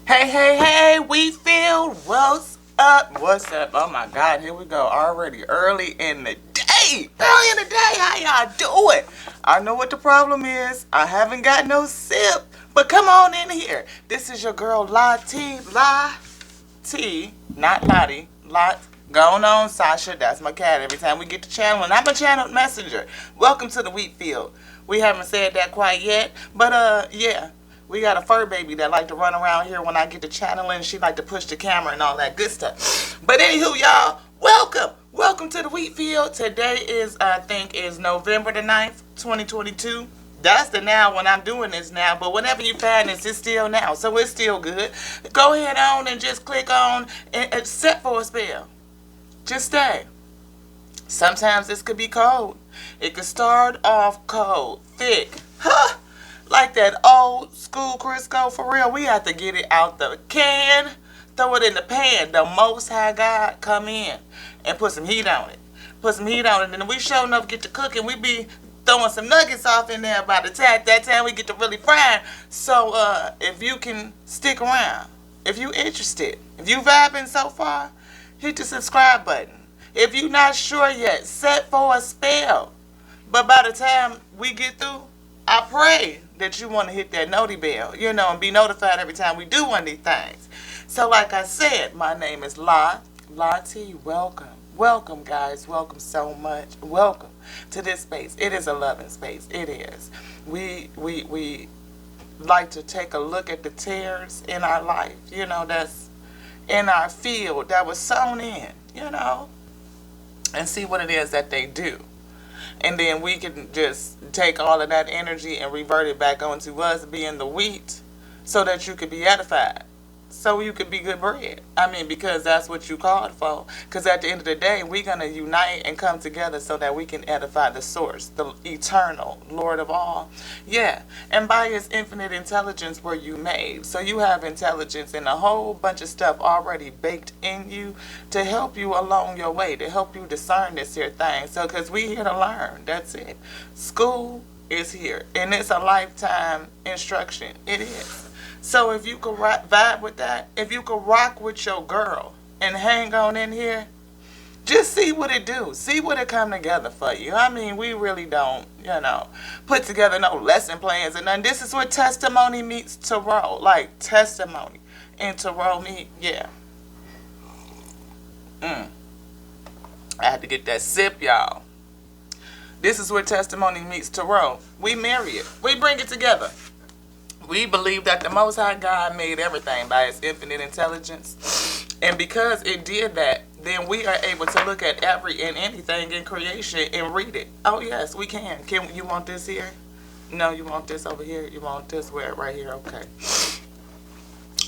Hey, hey, hey, Wheatfield, what's up? What's up? Oh my God, here we go. Already early in the day. Early in the day, how y'all doing? I know what the problem is. I haven't got no sip, but come on in here. This is your girl, La T, not Lottie, Lot. Going on, Sasha. That's my cat. Every time we get to channel, and I'm a channel messenger. Welcome to the Wheatfield. We haven't said that quite yet, but yeah. We got a fur baby that like to run around here when I get to channeling. She like to push the camera and all that good stuff. But anywho, y'all, welcome. Welcome to the Wheatfield. Today is, I think, is November the 9th, 2022. That's the now when I'm doing this now. But whenever you find this, it's still now. So it's still good. Go ahead on and just click on and set for a spell. Just stay. Sometimes this could be cold. It could start off cold, thick. Huh? Like that old school Crisco, for real. We have to get it out the can, throw it in the pan. The Most High God come in and put some heat on it. Put some heat on it. And we sure enough get to cooking. We be throwing some nuggets off in there by the time that time we get to really frying. So if you can stick around, if you interested, if you vibing so far, hit the subscribe button. If you not sure yet, set for a spell. But by the time we get through, I pray that you want to hit that noti bell, and be notified every time we do one of these things. So like I said, my name is La T. Welcome. Welcome, guys. Welcome so much. Welcome to this space. It is a loving space. It is. We like to take a look at the tears in our life, that's in our field that was sown in, and see what it is that they do. And then we can just take all of that energy and revert it back onto us being the wheat so that you could be edified. So you could be good bread. Because that's what you called for. Because at the end of the day, we're going to unite and come together so that we can edify the source, the eternal Lord of all. Yeah. And by his infinite intelligence were you made. So you have intelligence and a whole bunch of stuff already baked in you to help you along your way, to help you discern this here thing. So because we here to learn. That's it. School is here. And it's a lifetime instruction. It is. So if you could vibe with that, if you could rock with your girl and hang on in here, just see what it do. See what it come together for you. We really don't, put together no lesson plans and nothing. This is where testimony meets tarot. Like testimony and tarot meet, yeah. I had to get that sip, y'all. This is where testimony meets tarot. We marry it. We bring it together. We believe that the Most High God made everything by his infinite intelligence. And because it did that, then we are able to look at every and anything in creation and read it. Oh, yes, we can. You want this here? No, you want this over here? You want this where? Right here? Okay.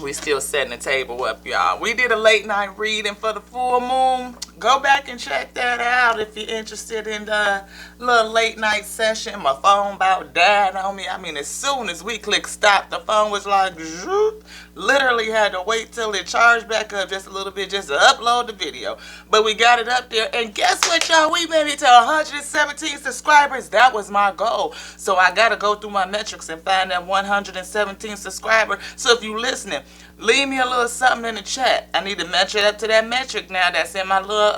We still setting the table up, y'all. We did a late night reading for the full moon. Go back and check that out if you're interested in the little late night session. My phone about died on me. As soon as we clicked stop, the phone was like, zoop. Literally had to wait till it charged back up just a little bit just to upload the video. But we got it up there. And guess what, y'all? We made it to 117 subscribers. That was my goal. So I got to go through my metrics and find that 117 subscriber. So if you listening, leave me a little something in the chat. I need to match it up to that metric now that's in my little,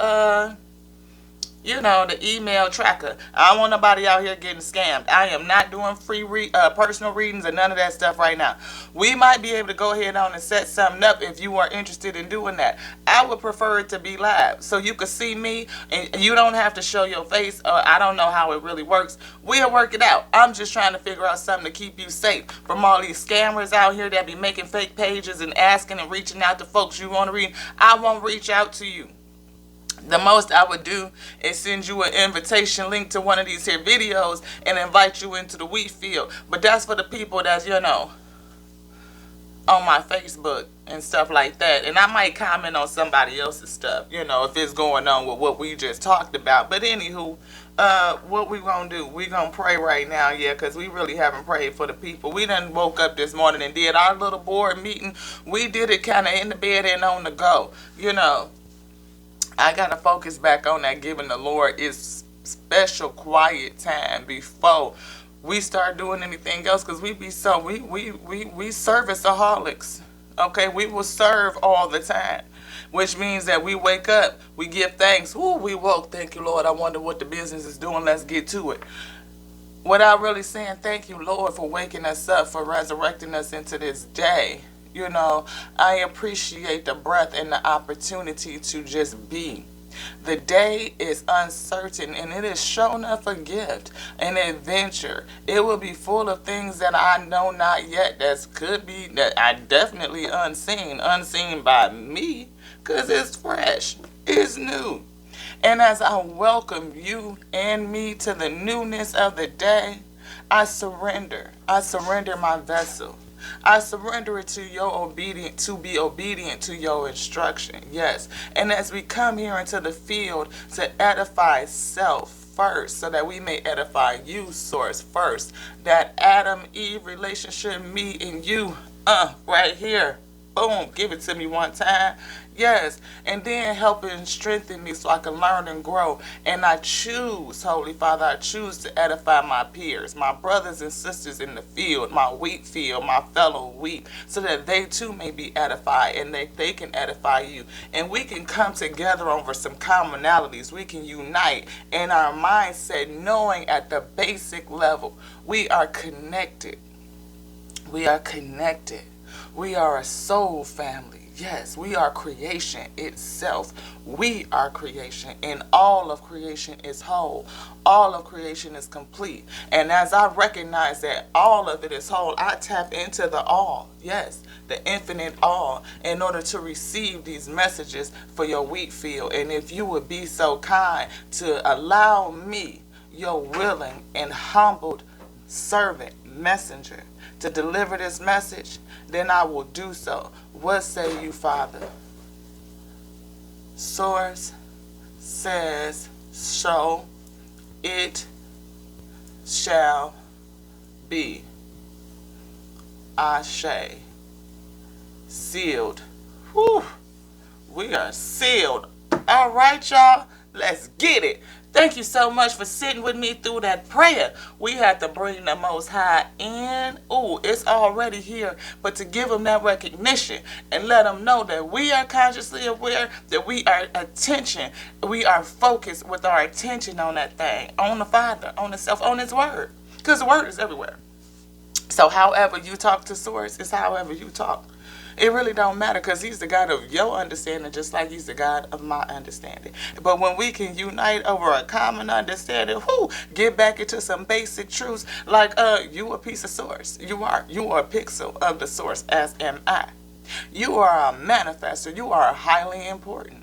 the email tracker. I don't want nobody out here getting scammed. I am not doing free personal readings or none of that stuff right now. We might be able to go ahead on and set something up if you are interested in doing that. I would prefer it to be live so you can see me and you don't have to show your face. I don't know how it really works. We'll work it out. I'm just trying to figure out something to keep you safe from all these scammers out here that be making fake pages and asking and reaching out to folks you want to read. I won't reach out to you. The most I would do is send you an invitation link to one of these here videos and invite you into the Wheatfield. But that's for the people that's, on my Facebook and stuff like that. And I might comment on somebody else's stuff, if it's going on with what we just talked about. But anywho, what we gonna do? We gonna pray right now, yeah, because we really haven't prayed for the people. We done woke up this morning and did our little board meeting. We did it kind of in the bed and on the go, I got to focus back on that, giving the Lord his special quiet time before we start doing anything else, because we be so, we serviceaholics. Okay, we will serve all the time, which means that we wake up, we give thanks. Ooh, we woke. Thank you, Lord. I wonder what the business is doing. Let's get to it. Without really saying thank you, Lord, for waking us up, for resurrecting us into this day. You know, I appreciate the breath and the opportunity to just be. The day is uncertain and it is shown up a gift, an adventure. It will be full of things that I know not yet, that could be, that I definitely unseen by me, because it's fresh, it's new. And as I welcome you and me to the newness of the day, I surrender. I surrender my vessel. I surrender it to your obedient to be obedient to your instruction. Yes. And as we come here into the field to edify self first, so that we may edify you, source first. That Adam Eve relationship, me and you, right here. Boom, give it to me one time. Yes, and then help and strengthen me so I can learn and grow. And I choose, Holy Father, I choose to edify my peers, my brothers and sisters in the field, my wheat field, my fellow wheat, so that they too may be edified and they can edify you. And we can come together over some commonalities. We can unite in our mindset, knowing at the basic level we are connected. We are connected. We are a soul family. Yes, we are creation itself. We are creation, and all of creation is whole. All of creation is complete. And as I recognize that all of it is whole, I tap into the all. Yes, the infinite all, in order to receive these messages for your wheat field. And if you would be so kind to allow me, your willing and humbled servant, messenger, to deliver this message, then I will do so. What say you, Father? Source says, so it shall be. Ashe. Sealed. Whew. We are sealed. All right, y'all. Let's get it. Thank you so much for sitting with me through that prayer. We had to bring the Most High in. Ooh, it's already here. But to give him that recognition and let him know that we are consciously aware, that we are attention, we are focused with our attention on that thing, on the Father, on the self, on his word. Because the word is everywhere. So however you talk to Source is however you talk. It really don't matter, because he's the God of your understanding, just like he's the God of my understanding. But when we can unite over a common understanding, get back into some basic truths, like you a piece of Source. You are a pixel of the Source, as am I. You are a manifester. You are highly important.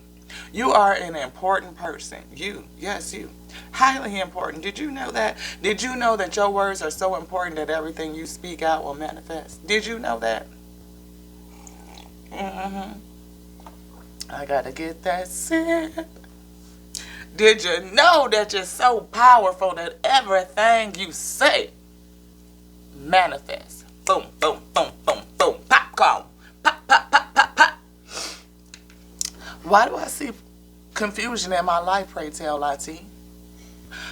You are an important person. You, yes, you. Highly important. Did you know that? Did you know that your words are so important that everything you speak out will manifest? Did you know that? I gotta get that sip. Did you know that you're so powerful that everything you say manifests? Boom, boom, boom, boom, boom. Popcorn. Pop, pop, pop, pop, pop. Why do I see confusion in my life, pray tell, IT?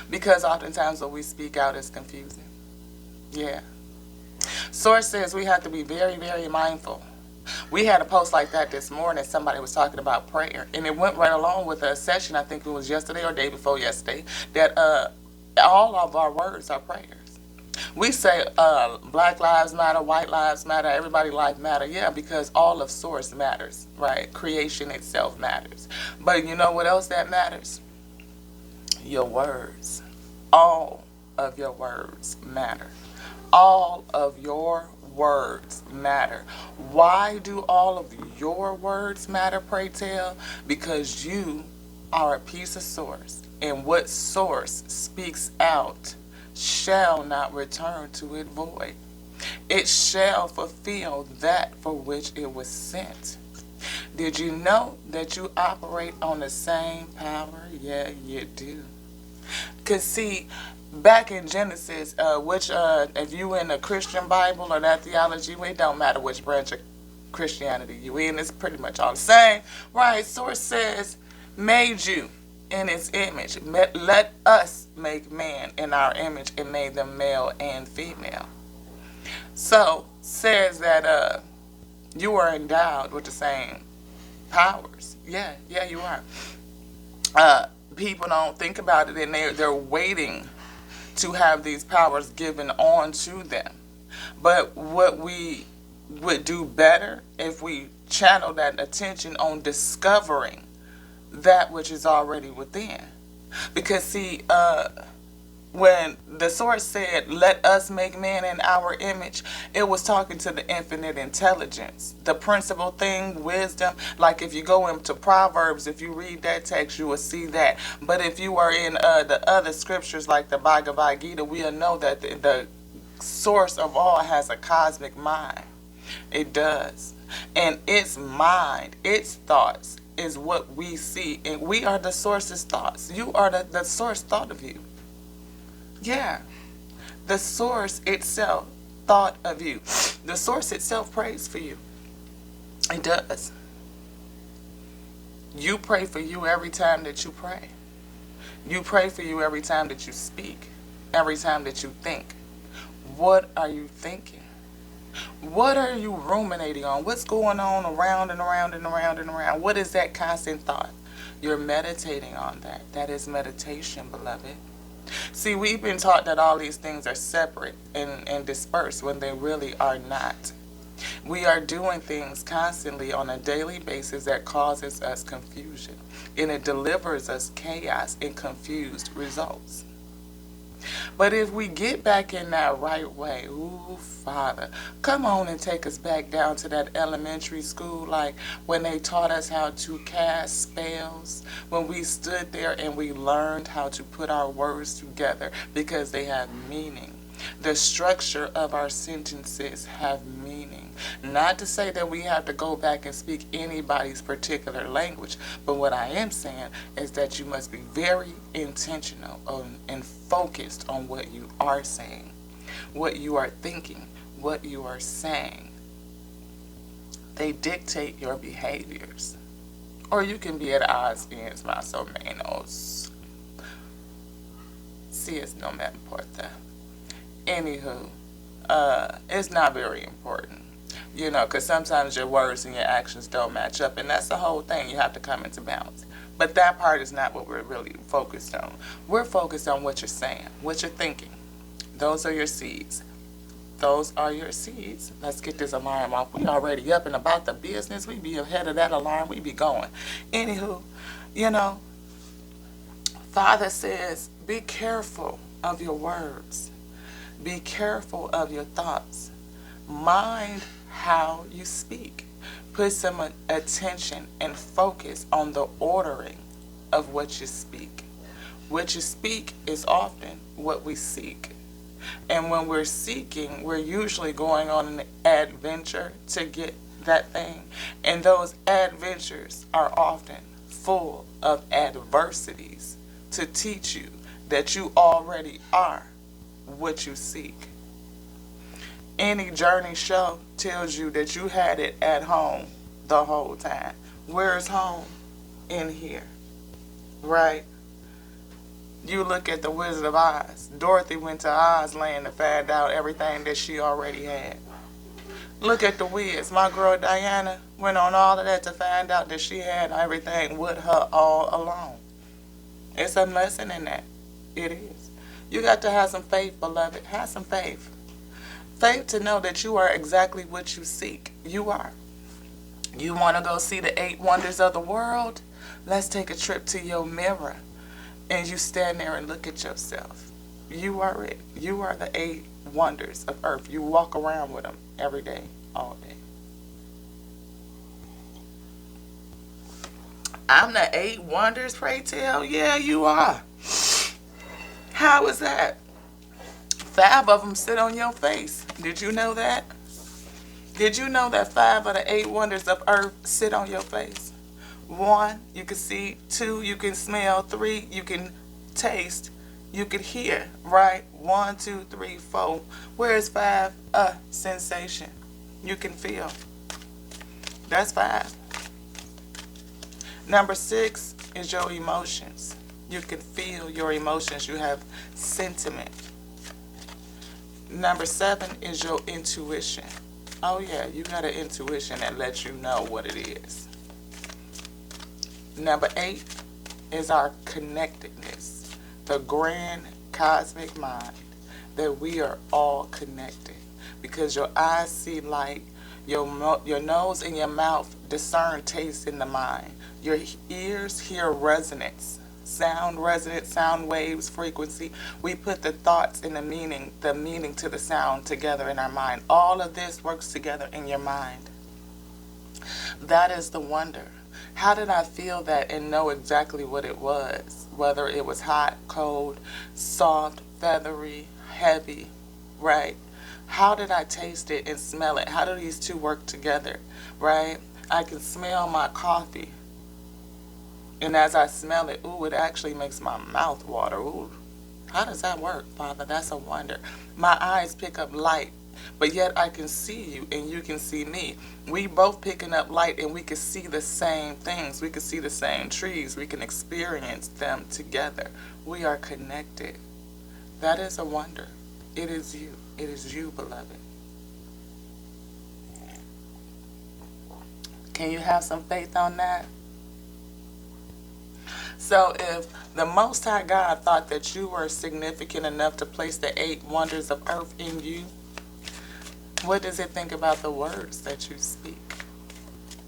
Because oftentimes what we speak out is confusing. Yeah. Source says we have to be very, very mindful. We had a post like that this morning. Somebody was talking about prayer, and it went right along with a session, I think it was yesterday or day before yesterday, that all of our words are prayers. We say Black Lives Matter, White Lives Matter, everybody life matter. Yeah, because all of Source matters, right? Creation itself matters. But you know what else that matters? Your words. All of your words matter. All of your words matter. Why do all of your words matter, pray tell? Because you are a piece of Source, and what Source speaks out shall not return to it void. It shall fulfill that for which it was sent. Did you know that you operate on the same power? Yeah, you do. Because see, back in Genesis, if you in the Christian Bible or that theology, it don't matter which branch of Christianity you in, it's pretty much all the same, right? Source says, made you in his image. Let us make man in our image, and made them male and female. So, says that You are endowed with the same powers. Yeah, you are. People don't think about it, and they're waiting to have these powers given on to them. But what we would do better if we channel that attention on discovering that which is already within. Because see, when the source said, let us make man in our image, it was talking to the infinite intelligence, the principal thing, wisdom. Like if you go into Proverbs, if you read that text, you will see that. But if you are in the other scriptures like the Bhagavad Gita, we'll know that the source of all has a cosmic mind. It does. And its mind, its thoughts is what we see. And we are the source's thoughts. You are the source thought of you. Yeah. The source itself thought of you. The source itself prays for you. It does. You pray for you every time that you pray. You pray for you every time that you speak. Every time that you think. What are you thinking? What are you ruminating on? What's going on around and around and around and around? What is that constant thought? You're meditating on that. That is meditation, beloved. See, we've been taught that all these things are separate and dispersed when they really are not. We are doing things constantly on a daily basis that causes us confusion, and it delivers us chaos and confused results. But if we get back in that right way, ooh, Father, come on and take us back down to that elementary school, like when they taught us how to cast spells, when we stood there and we learned how to put our words together because they have meaning. The structure of our sentences have meaning. Not to say that we have to go back and speak anybody's particular language, but what I am saying is that you must be very intentional and focused on what you are saying, what you are thinking, what you are saying. They dictate your behaviors. Or you can be at odds against más o menos. Si es no me importa. Anywho, it's not very important, you know, because sometimes your words and your actions don't match up, and that's the whole thing. You have to come into balance. But that part is not what we're really focused on. We're focused on what you're saying, what you're thinking. Those are your seeds. Those are your seeds. Let's get this alarm off. We already up and about the business. We be ahead of that alarm. We be going. Anywho, you know, Father says, be careful of your words. Be careful of your thoughts. Mind how you speak. Put some attention and focus on the ordering of what you speak. What you speak is often what we seek. And when we're seeking, we're usually going on an adventure to get that thing. And those adventures are often full of adversities to teach you that you already are what you seek. Any journey show tells you that you had it at home the whole time. Where's home? In here. Right? You look at the Wizard of Oz. Dorothy went to Oz land to find out everything that she already had. Look at the Wiz. My girl Diana went on all of that to find out that she had everything with her all along. It's a lesson in that. It is. You got to have some faith, beloved. Have some faith. Faith to know that you are exactly what you seek. You are. You want to go see the 8 wonders of the world? Let's take a trip to your mirror. And you stand there and look at yourself. You are it. You are the 8 wonders of earth. You walk around with them every day, all day. I'm the 8 wonders, pray tell? Yeah, you are. How is that? 5 of them sit on your face. Did you know that? Did you know that 5 of the 8 wonders of earth sit on your face? 1, you can see. 2, you can smell. 3, you can taste. You can hear, right? 1, 2, 3, 4. Where's 5? Sensation. You can feel. That's 5. Number 6 is your emotions. You can feel your emotions. You have sentiment. Number 7 is your intuition. Oh yeah, you got an intuition that lets you know what it is. Number 8 is our connectedness, the grand cosmic mind, that we are all connected. Because your eyes see light, your nose and your mouth discern taste in the mind, your ears hear resonance, sound waves, frequency. We put the thoughts and the meaning to the sound together in our mind. All of this works together in your mind. That is the wonder. How did I feel that and know exactly what it was? Whether it was hot, cold, soft, feathery, heavy, right? How did I taste it and smell it? How do these two work together, right? I can smell my coffee. And as I smell it, ooh, it actually makes my mouth water. Ooh, how does that work, Father? That's a wonder. My eyes pick up light, but yet I can see you and you can see me. We both picking up light and we can see the same things. We can see the same trees. We can experience them together. We are connected. That is a wonder. It is you. It is you, beloved. Can you have some faith on that? So if the Most High God thought that you were significant enough to place the 8 wonders of earth in you, what does it think about the words that you speak?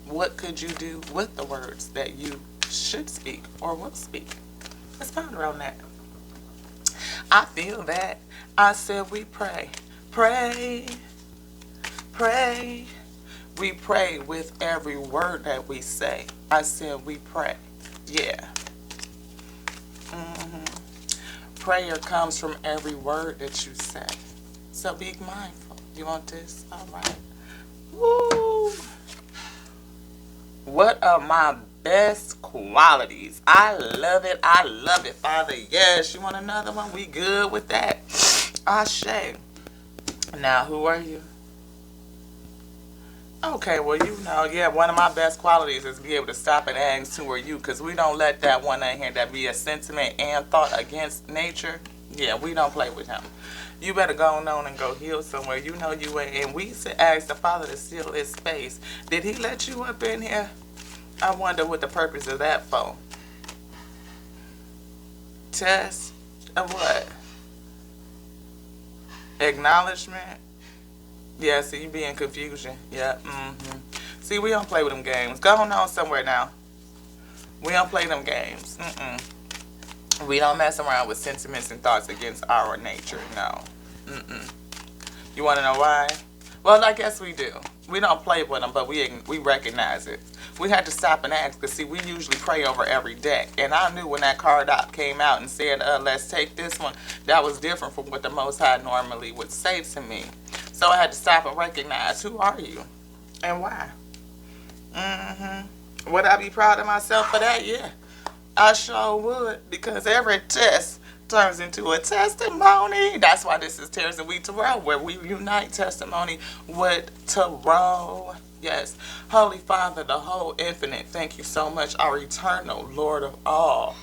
What could you do with the words that you should speak or will speak? Let's ponder on that. I feel that. I said we pray. Pray. Pray. We pray with every word that we say. I said we pray. Yeah. Prayer comes from every word that you say. So be mindful. You want this? All right. Woo! What are my best qualities? I love it. I love it, Father. Yes. You want another one? We good with that. Ashe. Now, who are you? Okay, well, you know, yeah, one of my best qualities is be able to stop and ask who are you, because we don't let that one in here that be a sentiment and thought against nature. Yeah, we don't play with him. You better go on and go heal somewhere. You know you ain't. And we asked the Father to seal his space. Did he let you up in here? I wonder what the purpose of that for. Test of what? Acknowledgement? Yeah, see, you be in confusion. Yeah, See, we don't play with them games. Go on somewhere now. We don't play them games. We don't mess around with sentiments and thoughts against our nature. No. You want to know why? Well, I guess we do. We don't play with them, but we recognize it. We had to stop and ask, because see, we usually pray over every deck. And I knew when that card op came out and said, let's take this one, that was different from what the Most High normally would say to me. So I had to stop and recognize, who are you and why? Would I be proud of myself for that? Yeah, I sure would, because every test turns into a testimony. That's why this is Tears and We Tarot, where we unite testimony with tarot. Yes. Holy Father, the whole infinite, thank you so much, our eternal Lord of all,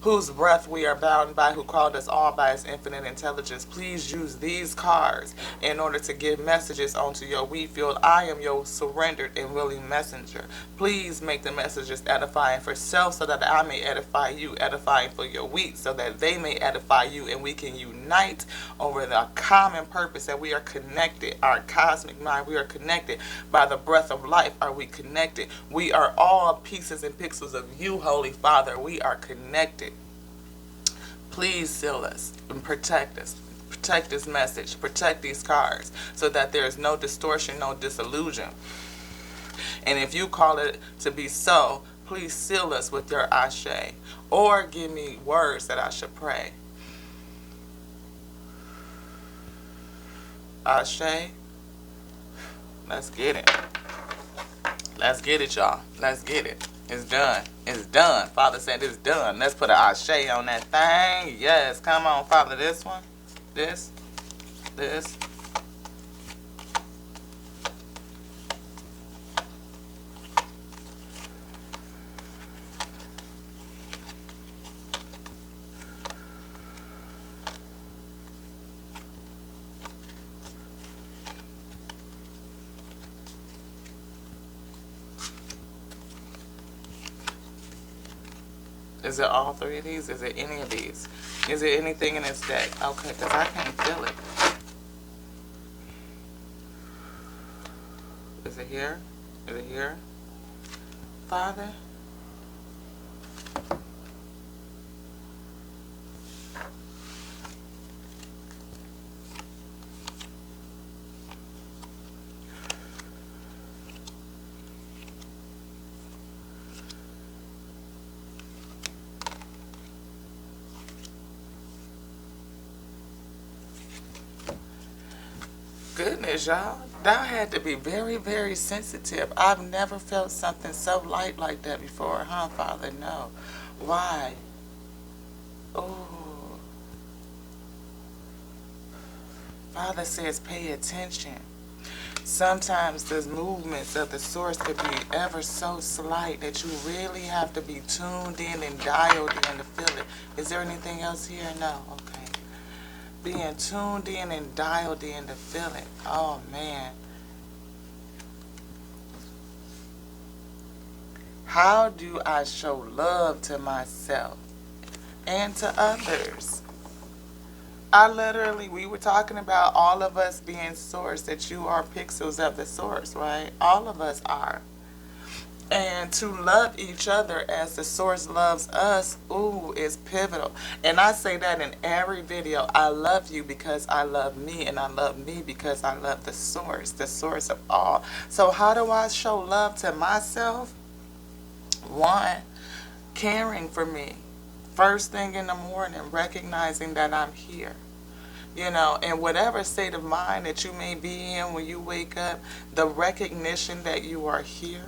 whose breath we are bound by, who called us all by his infinite intelligence. Please use these cards in order to give messages onto your wheat field. I am your surrendered and willing messenger. Please make the messages edifying for self, so that I may edify you, edifying for your wheat, so that they may edify you, and we can unite over the common purpose, that we are connected. Our cosmic mind, we are connected by the breath of life. Are we connected? We are all pieces and pixels of you, Holy Father. We are connected. Please seal us and protect us. Protect this message. Protect these cards, so that there is no distortion, no disillusion. And if you call it to be so, please seal us with your ashe. Or give me words that I should pray. Ashe. Let's get it. Let's get it, y'all. Let's get it. It's done. It's done. Father said it's done. Let's put an ashe on that thing. Yes. Come on, Father. This one. This. Is it all three of these? Is it any of these? Is it anything in this deck? Okay, because I can't feel it. Is it here? Is it here? Father? Goodness, y'all. That had to be very, very sensitive. I've never felt something so light like that before, huh, Father? No. Why? Oh. Father says pay attention. Sometimes the movements of the source could be ever so slight that you really have to be tuned in and dialed in to feel it. Is there anything else here? No. Okay. Being tuned in and dialed in to feel it. Oh, man. How do I show love to myself and to others? We were talking about all of us being source, that you are pixels of the source, right? All of us are. And to love each other as the source loves us, ooh, is pivotal. And I say that in every video. I love you because I love me, and I love me because I love the source of all. So how do I show love to myself? One, caring for me. First thing in the morning, recognizing that I'm here. You know, in whatever state of mind that you may be in when you wake up, the recognition that you are here,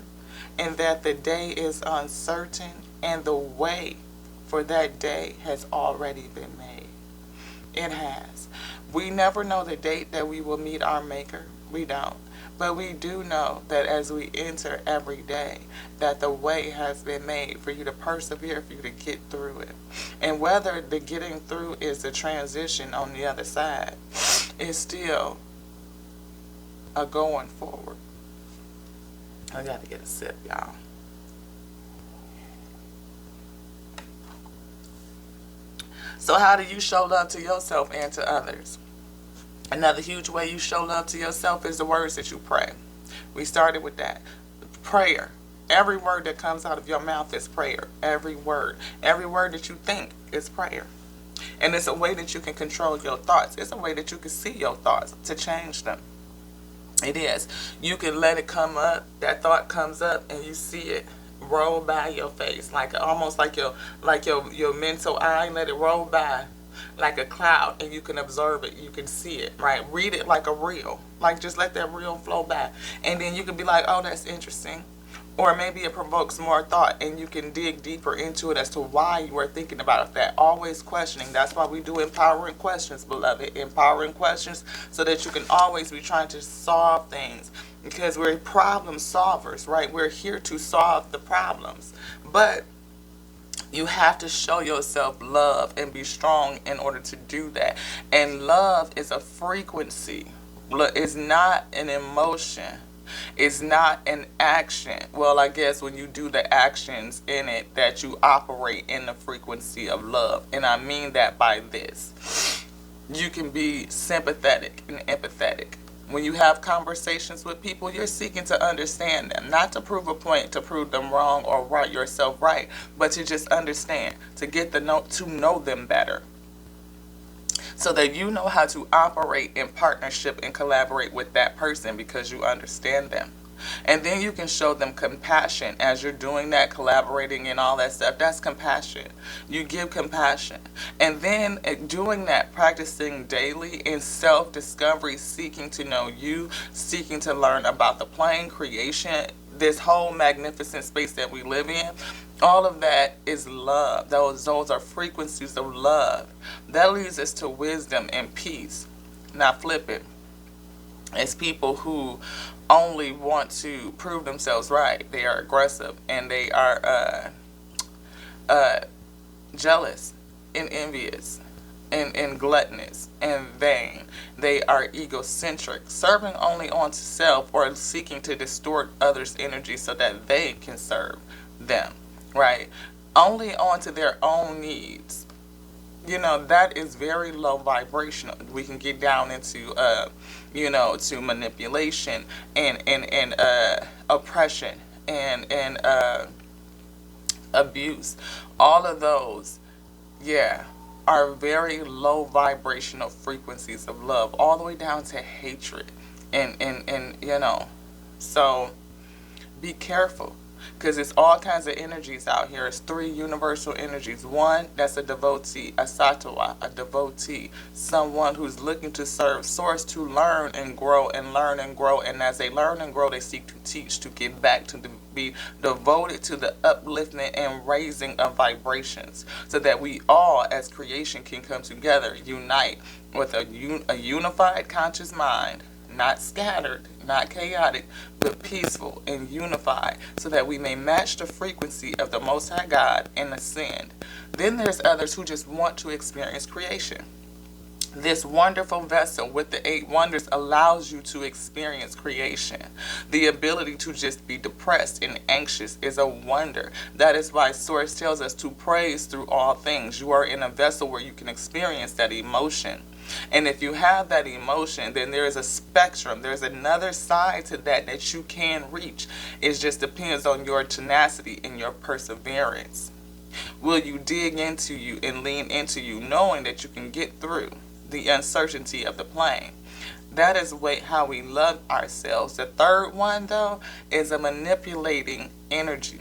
and that the day is uncertain, and the way for that day has already been made. It has. We never know the date that we will meet our Maker. We don't. But we do know that as we enter every day, that the way has been made for you to persevere, for you to get through it. And whether the getting through is the transition on the other side, it's still a going forward. I got to get a sip, y'all. So how do you show love to yourself and to others? Another huge way you show love to yourself is the words that you pray. We started with that. Prayer. Every word that comes out of your mouth is prayer. Every word. Every word that you think is prayer. And it's a way that you can control your thoughts. It's a way that you can see your thoughts to change them. It is. You can let it come up. That thought comes up and you see it roll by your face, like almost like your mental eye. Let it roll by like a cloud, and you can observe it. You can see it, right? Read it like a reel. Like just let that reel flow by, and then you can be like, oh, that's interesting. Or maybe it provokes more thought, and you can dig deeper into it as to why you were thinking about that. Always questioning. That's why we do empowering questions, beloved. Empowering questions so that you can always be trying to solve things. Because we're problem solvers, right? We're here to solve the problems. But you have to show yourself love and be strong in order to do that. And love is a frequency. It's not an emotion. It's not an action. Well, I guess when you do the actions in it, that you operate in the frequency of love. And I mean that by this. You can be sympathetic and empathetic. When you have conversations with people, you're seeking to understand them, not to prove a point, to prove them wrong or right yourself right, but to just understand, to get to know them better, so that you know how to operate in partnership and collaborate with that person because you understand them. And then you can show them compassion as you're doing that, collaborating and all that stuff. That's compassion. You give compassion. And then doing that, practicing daily in self-discovery, seeking to know you, seeking to learn about the plane, creation, this whole magnificent space that we live in. All of that is love. Those are frequencies of love. That leads us to wisdom and peace. Now flip it. It's people who only want to prove themselves right. They are aggressive, and they are jealous and envious and gluttonous and vain. They are egocentric, serving only onto self, or seeking to distort others' energy so that they can serve them, right? only onto their own needs. That is very low vibrational. We can get down into to manipulation and oppression and abuse. All of those, yeah, are very low vibrational frequencies of love, all the way down to hatred. And so be careful, because it's all kinds of energies out here. It's three universal energies. One, that's a devotee, a sattva, a devotee, someone who's looking to serve source, to learn and grow and learn and grow. And as they learn and grow, they seek to teach, to give back, to be devoted to the upliftment and raising of vibrations, so that we all as creation can come together, unite with a unified conscious mind, not scattered, not chaotic, but peaceful and unified, so that we may match the frequency of the Most High God and ascend. Then there's others who just want to experience creation. This wonderful vessel with the 8 wonders allows you to experience creation. The ability to just be depressed and anxious is a wonder. That is why Source tells us to praise through all things. You are in a vessel where you can experience that emotion. And if you have that emotion, then there is a spectrum. There's another side to that you can reach. It just depends on your tenacity and your perseverance. Will you dig into you and lean into you, knowing that you can get through the uncertainty of the plane? That is how we love ourselves. The third one, though, is a manipulating energy.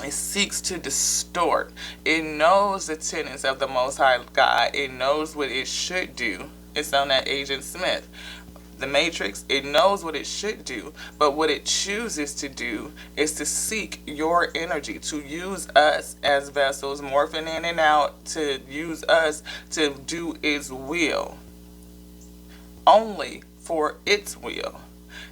It seeks to distort. It knows the tenets of the Most High God. It knows what it should do. It's on that Agent Smith. The Matrix, it knows what it should do, but what it chooses to do is to seek your energy, to use us as vessels, morphing in and out, to use us to do its will. Only for its will.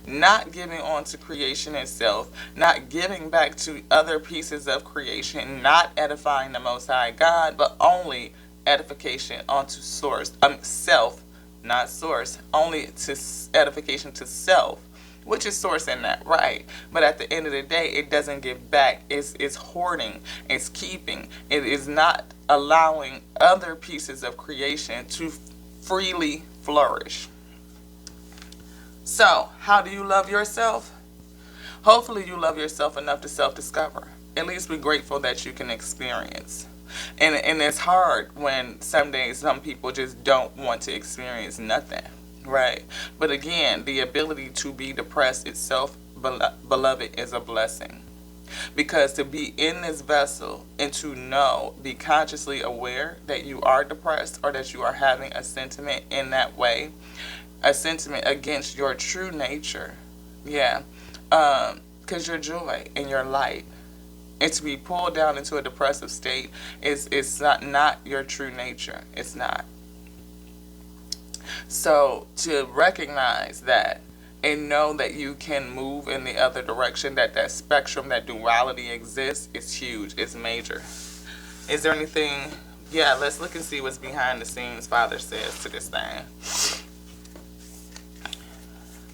Not giving on to creation itself, not giving back to other pieces of creation, not edifying the Most High God, but only edification onto source, self, not source, only to edification to self, which is source in that, right? But at the end of the day, it doesn't give back. It's hoarding, it's keeping. It is not allowing other pieces of creation to freely flourish. So, how do you love yourself? Hopefully you love yourself enough to self-discover. At least be grateful that you can experience. And it's hard when some days some people just don't want to experience nothing, right? But again, the ability to be depressed itself, beloved, is a blessing. Because to be in this vessel and to be consciously aware that you are depressed or that you are having a sentiment in that way, a sentiment against your true nature, because your joy and your light, and to be pulled down into a depressive state is not your true nature. It's not. So to recognize that and know that you can move in the other direction, that spectrum, that duality exists, is huge. It's major. Is there anything? Yeah, let's look and see what's behind the scenes Father says to this thing.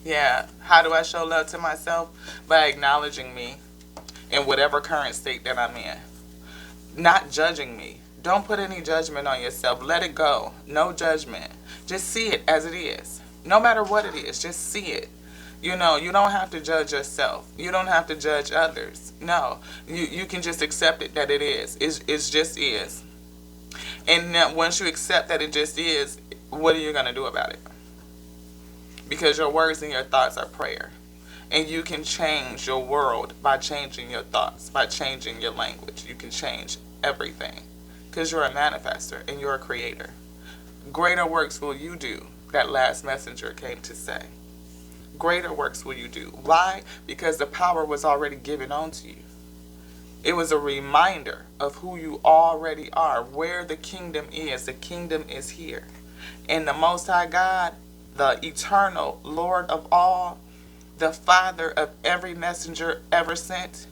Yeah, how do I show love to myself? By acknowledging me in whatever current state that I'm in. Not judging me. Don't put any judgment on yourself. Let it go. No judgment. Just see it as it is. No matter what it is, just see it. You don't have to judge yourself. You don't have to judge others. No, you can just accept it that it is. It just is. And now, once you accept that it just is, what are you going to do about it? Because your words and your thoughts are prayer. And you can change your world by changing your thoughts, by changing your language. You can change everything. Because you're a manifester and you're a creator. Greater works will you do, that last messenger came to say. Greater works will you do. Why? Because the power was already given unto you. It was a reminder of who you already are, where the kingdom is. The kingdom is here. And the Most High God, the eternal Lord of all, the Father of every messenger ever sent,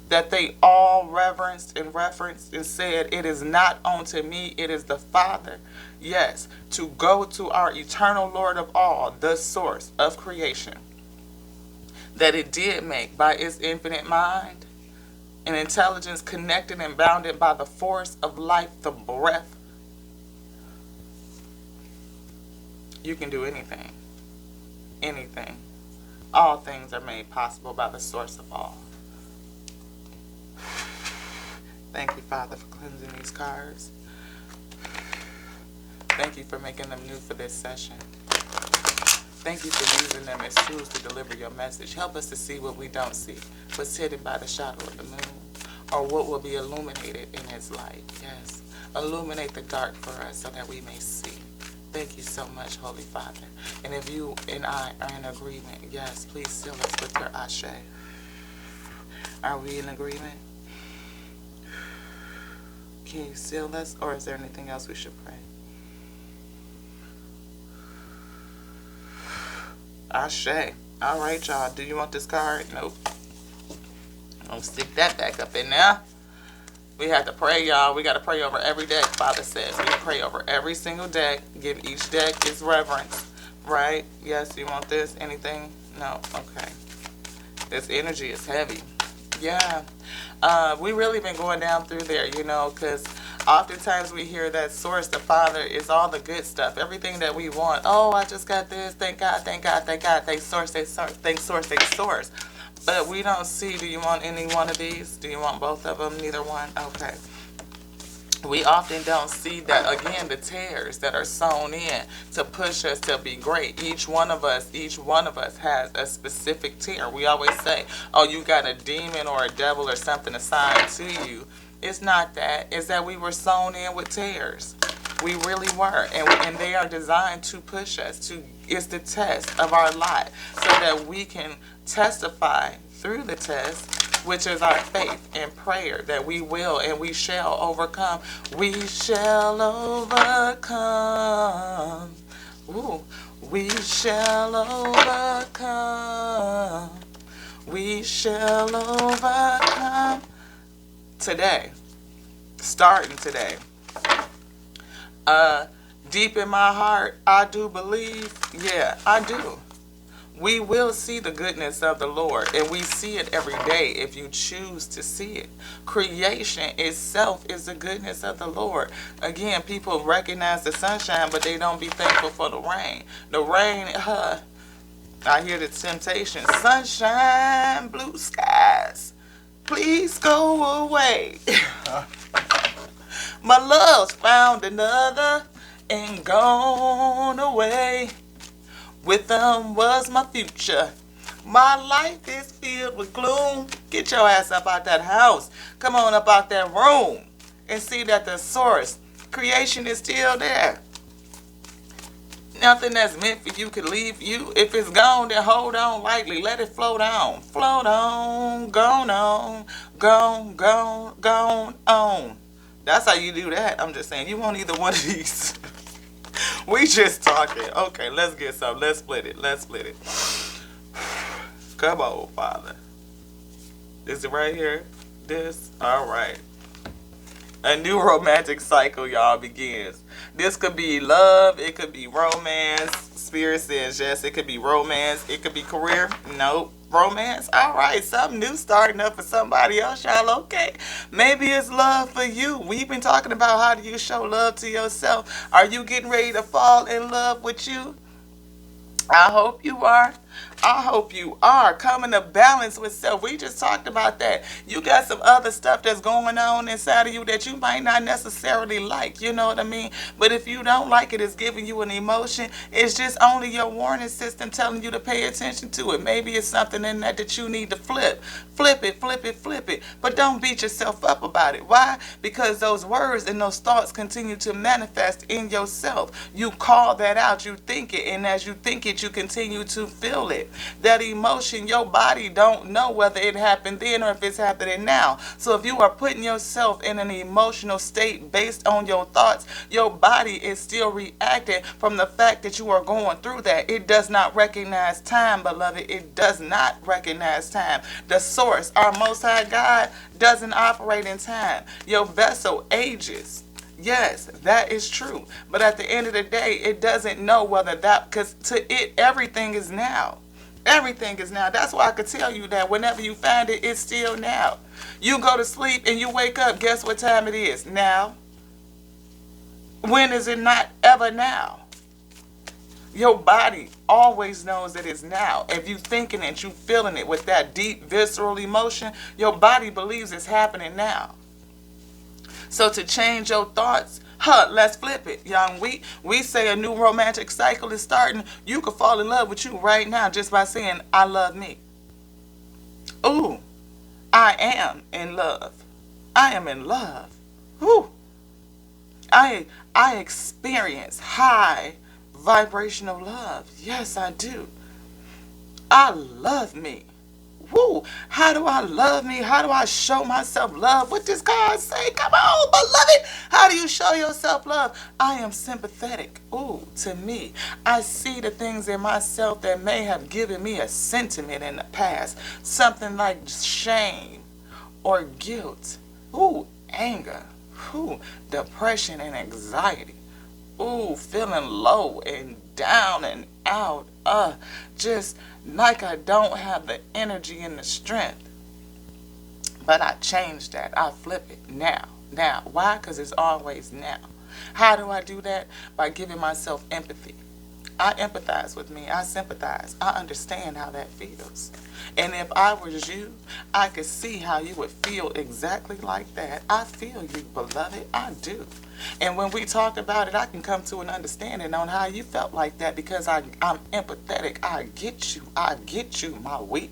that they all reverenced and referenced and said, it is not unto me, it is the Father. Yes, to go to our eternal Lord of all, the source of creation, that it did make by its infinite mind, An intelligence connected and bounded by the force of life, the breath. You can do anything. Anything. All things are made possible by the source of all. Thank you, Father, for cleansing these cards. Thank you for making them new for this session. Thank you for using them as tools to deliver your message. Help us to see what we don't see, what's hidden by the shadow of the moon, or what will be illuminated in its light. Yes, illuminate the dark for us so that we may see. Thank you so much, Holy Father. And if you and I are in agreement, yes, please seal us with your ashe. Are we in agreement? Can you seal us, or is there anything else we should pray? Ashe. All right, y'all. Do you want this card? Nope. Don't stick that back up in there. We have to pray, y'all. We got to pray over every deck, Father says. We pray over every single deck. Give each deck its reverence. Right? Yes, you want this? Anything? No? Okay. This energy is heavy. Yeah. We really been going down through there, you know, because oftentimes we hear that source, the Father, is all the good stuff. Everything that we want. Oh, I just got this. Thank God, thank God, thank God. Thank source, thank source, thank source, thank source. But we don't see, do you want any one of these? Do you want both of them? Neither one? Okay. We often don't see that, again, the tears that are sown in to push us to be great. Each one of us has a specific tear. We always say, oh, you got a demon or a devil or something assigned to you. It's not that. It's that we were sown in with tears. We really were. And they are designed to push us. It's the test of our lot so that we can testify through the test, which is our faith and prayer, that we will and we shall overcome. We shall overcome. Ooh. We shall overcome. We shall overcome. Today. Starting today. Deep in my heart, I do believe. Yeah, I do. We will see the goodness of the Lord, and we see it every day if you choose to see it. Creation itself is the goodness of the Lord. Again, people recognize the sunshine, but they don't be thankful for the rain. The rain, I hear the temptation. Sunshine, blue skies, please go away. My love's found another and gone away. With them was my future. My life is filled with gloom. Get your ass up out that house. Come on up out that room and see that the source, creation, is still there. Nothing that's meant for you could leave you. If it's gone, then hold on lightly. Let it float on. Float on. Gone on. Gone, gone, gone on. That's how you do that. I'm just saying, you want either one of these. We just talking. Okay, let's get some. Let's split it. Let's split it. Come on, Father. Is it right here? This? All right. A new romantic cycle, y'all, begins. This could be love. It could be romance. Spirit says yes. It could be romance. It could be career. Nope. Romance. All right. Something new starting up for somebody else, y'all. Okay. Maybe it's love for you. We've been talking about how do you show love to yourself. Are you getting ready to fall in love with you? I hope you are. I hope you are coming to balance with self. We just talked about that. You got some other stuff that's going on inside of you that you might not necessarily like. You know what I mean? But if you don't like it, it's giving you an emotion. It's just only your warning system telling you to pay attention to it. Maybe it's something in that you need to flip. Flip it, flip it, flip it. But don't beat yourself up about it. Why? Because those words and those thoughts continue to manifest in yourself. You call that out. You think it. And as you think it, you continue to feel it. That emotion, your body don't know whether it happened then or if it's happening now. So if you are putting yourself in an emotional state based on your thoughts, your body is still reacting from the fact that you are going through that. It does not recognize time, beloved. It does not recognize time. The source, our Most High God, doesn't operate in time. Your vessel ages. Yes, that is true. But at the end of the day, it doesn't know whether that, because to it, everything is now. Everything is now. That's why I could tell you that whenever you find it, it's still now. You go to sleep and you wake up, guess what time it is? Now. When is it not ever now? Your body always knows that it's now. If you thinking it, you feeling it with that deep visceral emotion, your body believes it's happening now. So to change your thoughts, let's flip it, young. We say a new romantic cycle is starting. You could fall in love with you right now just by saying, I love me. Ooh, I am in love. I am in love. Ooh. I experience high vibrational love. Yes, I do. I love me. Woo! How do I love me? How do I show myself love? What does God say? Come on, beloved. How do you show yourself love? I am sympathetic. Ooh, to me. I see the things in myself that may have given me a sentiment in the past. Something like shame or guilt. Ooh, anger. Ooh, depression and anxiety. Ooh, feeling low and down and out. Just like I don't have the energy and the strength. But I change that. I flip it now. Now. Why? Because it's always now. How do I do that? By giving myself empathy. I empathize with me. I sympathize. I understand how that feels. And if I was you, I could see how you would feel exactly like that. I feel you, beloved. I do. And when we talk about it, I can come to an understanding on how you felt like that because I'm empathetic. I get you. I get you, my weep.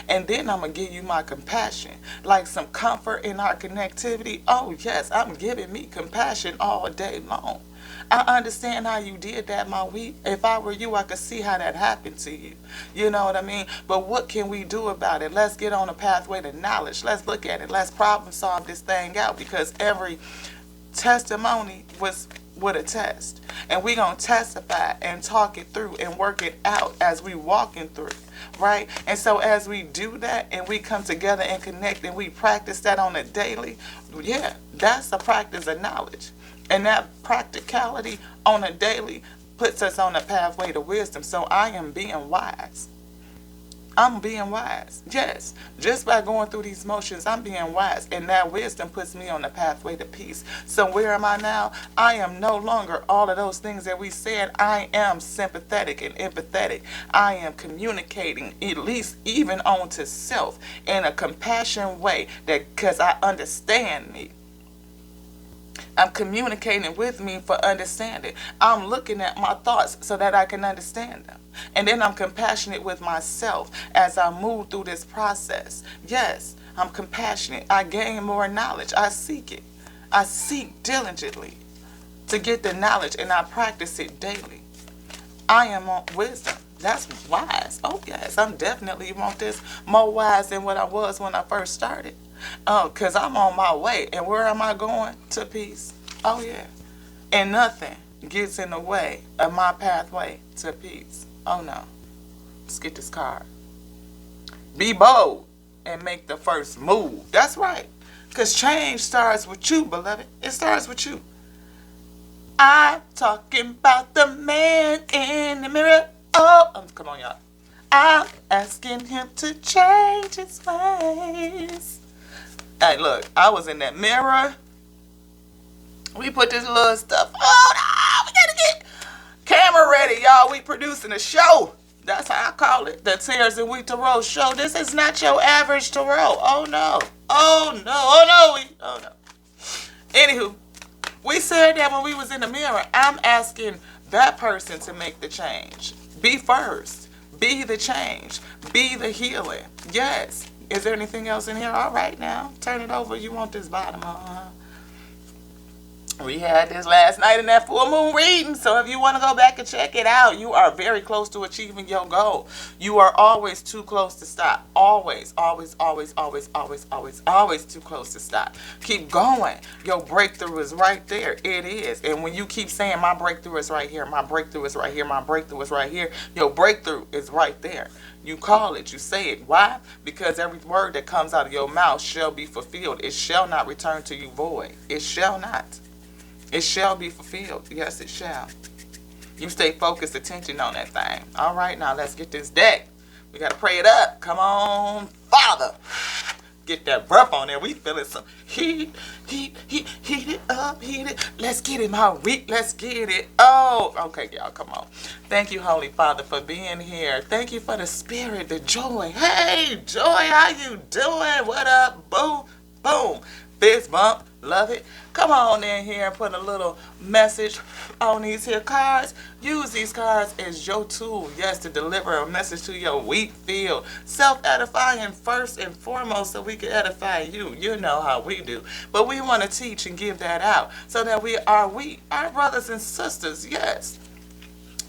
And then I'm going to give you my compassion, like some comfort in our connectivity. Oh, yes, I'm giving me compassion all day long. I understand how you did that, my weep. If I were you, I could see how that happened to you. You know what I mean? But what can we do about it? Let's get on a pathway to knowledge. Let's look at it. Let's problem solve this thing out because every testimony was with a test. And we're going to testify and talk it through and work it out as we walking through. Right? And so as we do that and we come together and connect and we practice that on a daily, yeah, that's a practice of knowledge. And that practicality on a daily puts us on a pathway to wisdom. So I am being wise. I'm being wise. Yes. Just by going through these motions, I'm being wise. And that wisdom puts me on the pathway to peace. So where am I now? I am no longer all of those things that we said. I am sympathetic and empathetic. I am communicating, at least even on to self, in a compassionate way that because I understand me. I'm communicating with me for understanding. I'm looking at my thoughts so that I can understand them. And then I'm compassionate with myself as I move through this process. Yes, I'm compassionate. I gain more knowledge. I seek it. I seek diligently to get the knowledge and I practice it daily. I am on wisdom. That's wise. Oh, yes, I'm definitely want this more wise than what I was when I first started. Because I'm on my way. And where am I going? To peace. Oh, yeah. And nothing gets in the way of my pathway to peace. Oh, no. Let's get this card. Be bold and make the first move. That's right. Because change starts with you, beloved. It starts with you. I'm talking about the man in the mirror. Oh, come on, y'all. I'm asking him to change his ways. Hey, look, I was in that mirror. We put this little stuff. Oh, no, we gotta get camera ready, y'all. We producing a show. That's how I call it. The Tears and We Tarot show. This is not your average tarot. Oh, no. Oh, no. Oh, no. Oh, no. Anywho, we said that when we was in the mirror, I'm asking that person to make the change. Be first. Be the change. Be the healing. Yes. Is there anything else in here? All right, now. Turn it over. You want this bottom on, We had this last night in that full moon reading. So if you want to go back and check it out, you are very close to achieving your goal. You are always too close to stop. Always, always, always, always, always, always, always too close to stop. Keep going. Your breakthrough is right there. It is. And when you keep saying my breakthrough is right here, my breakthrough is right here, my breakthrough is right here, your breakthrough is right there. You call it, you say it. Why? Because every word that comes out of your mouth shall be fulfilled. It shall not return to you void. It shall not. It shall be fulfilled. Yes, it shall. You stay focused attention on that thing. All right, now let's get this deck. We got to pray it up. Come on, Father. Get that breath on there. We feeling some heat it up, heat it. Let's get it, my week. Let's get it. Oh, okay, y'all, come on. Thank you, Holy Father, for being here. Thank you for the spirit, the joy. Hey, Joy, how you doing? What up? Boom, boom. Fist bump. Love it. Come on in here and put a little message on these here cards. Use these cards as your tool, yes, to deliver a message to your wheat field. Self-edifying first and foremost so we can edify you. You know how we do. But we want to teach and give that out so that our brothers and sisters, yes.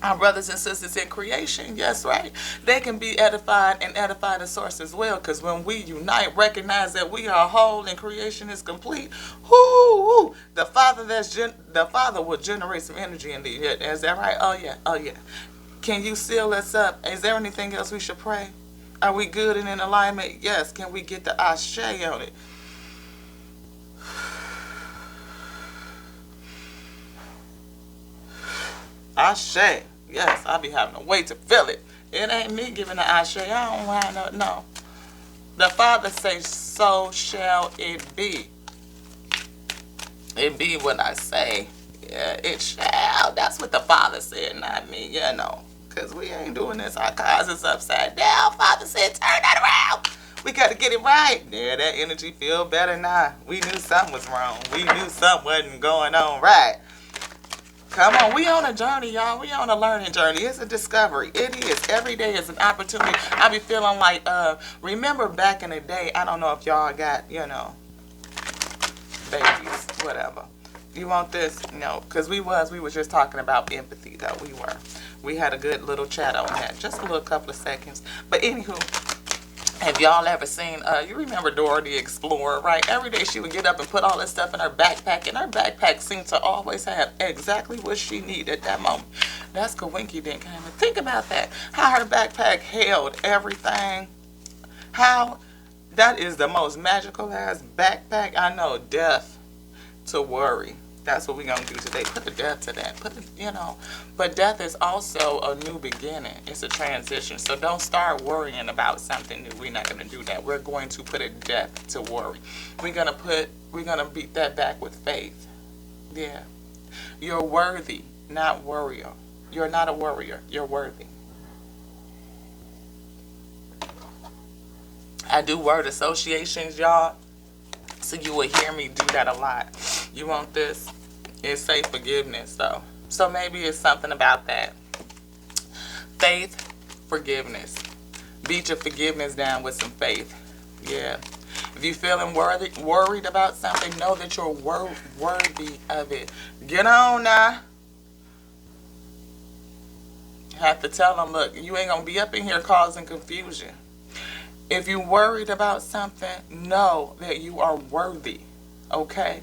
Our brothers and sisters in creation, yes, right? They can be edified and edify the source as well, because when we unite, recognize that we are whole and creation is complete, whoo, the Father will generate some energy in thee. Is that right? Oh, yeah. Can you seal us up? Is there anything else we should pray? Are we good and in alignment? Yes. Can we get the ashe on it? Ashe. Yes, I be having to wait to feel it. It ain't me giving the ashe. I don't have no. The Father says, so shall it be. It be what I say. Yeah, it shall. That's what the Father said, not me, you know. Because we ain't doing this. Our cause is upside down. Father said, turn that around. We got to get it right. Yeah, that energy feel better now. We knew something was wrong. We knew something wasn't going on right. Come on, we on a journey, y'all. We on a learning journey. It's a discovery. It is. Every day is an opportunity. I be feeling like, remember back in the day, I don't know if y'all got, babies, whatever. You want this? No, because we was just talking about empathy, though. We had a good little chat on that. Just a little couple of seconds. But anywho, have y'all ever seen, you remember Dora the Explorer, right? Every day she would get up and put all this stuff in her backpack, and her backpack seemed to always have exactly what she needed at that moment. That's Kawinky Dink. Think about that. How her backpack held everything. How that is the most magical ass backpack. I know, death to worry. That's what we're going to do today. Put a death to that. But death is also a new beginning. It's a transition. So don't start worrying about something new. We're not going to do that. We're going to put a death to worry. We're going to beat that back with faith. Yeah. You're worthy, not worrier. You're not a worrier. You're worthy. I do word associations, y'all. So you will hear me do that a lot. You want this? It's say forgiveness, though. So maybe it's something about that. Faith, forgiveness. Beat your forgiveness down with some faith. Yeah. If you're feeling worried about something, know that you're worthy of it. Get on now. Have to tell them, look, you ain't going to be up in here causing confusion. If you're worried about something, know that you are worthy, okay?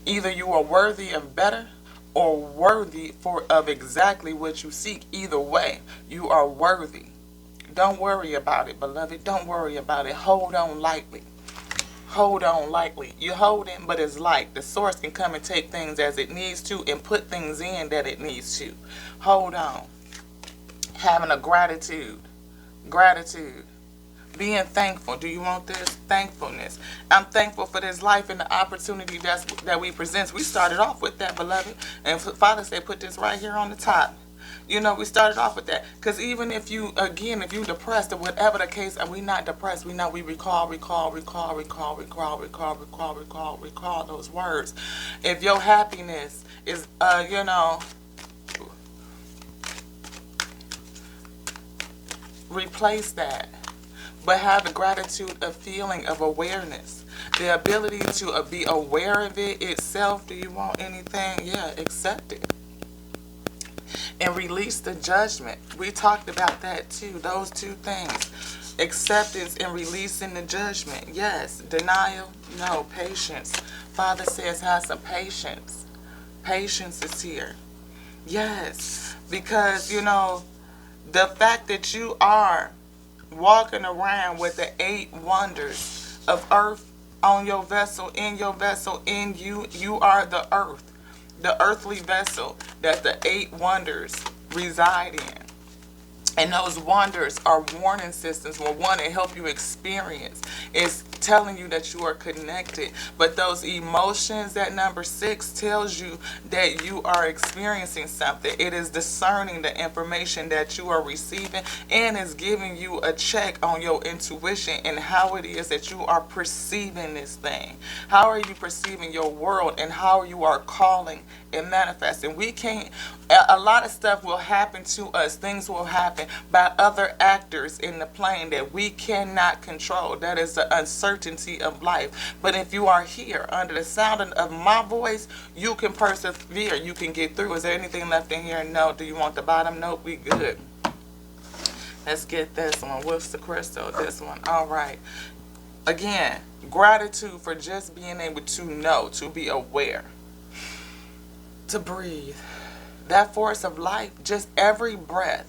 Either you are worthy of better or worthy of exactly what you seek. Either way, you are worthy. Don't worry about it, beloved. Don't worry about it. Hold on lightly. Hold on lightly. You hold it, but it's light. The source can come and take things as it needs to and put things in that it needs to. Hold on. Having a gratitude. Gratitude. Being thankful. Do you want this? Thankfulness. I'm thankful for this life and the opportunity that we present. We started off with that, beloved. And Father said, put this right here on the top. We started off with that. Because even if you depressed or whatever the case, and we not depressed, we recall those words. If your happiness is, replace that. But have the gratitude of feeling of awareness. The ability to be aware of it itself. Do you want anything? Yeah, accept it. And release the judgment. We talked about that too. Those two things. Acceptance and releasing the judgment. Yes. Denial. No. Patience. Father says have some patience. Patience is here. Yes. Because, the fact that you are walking around with the 8 wonders of earth on your vessel, in you. You are the earth, the earthly vessel that the 8 wonders reside in. And those wonders are warning systems. Well, one, it help you experience. It's telling you that you are connected. But those emotions, that number 6 tells you that you are experiencing something. It is discerning the information that you are receiving, and is giving you a check on your intuition and how it is that you are perceiving this thing. How are you perceiving your world, and how you are calling and manifesting. We can't, a lot of stuff will happen to us. Things will happen by other actors in the plane that we cannot control. That is the uncertainty of life. But if you are here under the sound of my voice, you can persevere. You can get through. Is there anything left in here? No. Do you want the bottom? Nope. We good. Let's get this one. What's the crystal? This one. All right. Again, gratitude for just being able to know, to be aware, to breathe. That force of life, just every breath,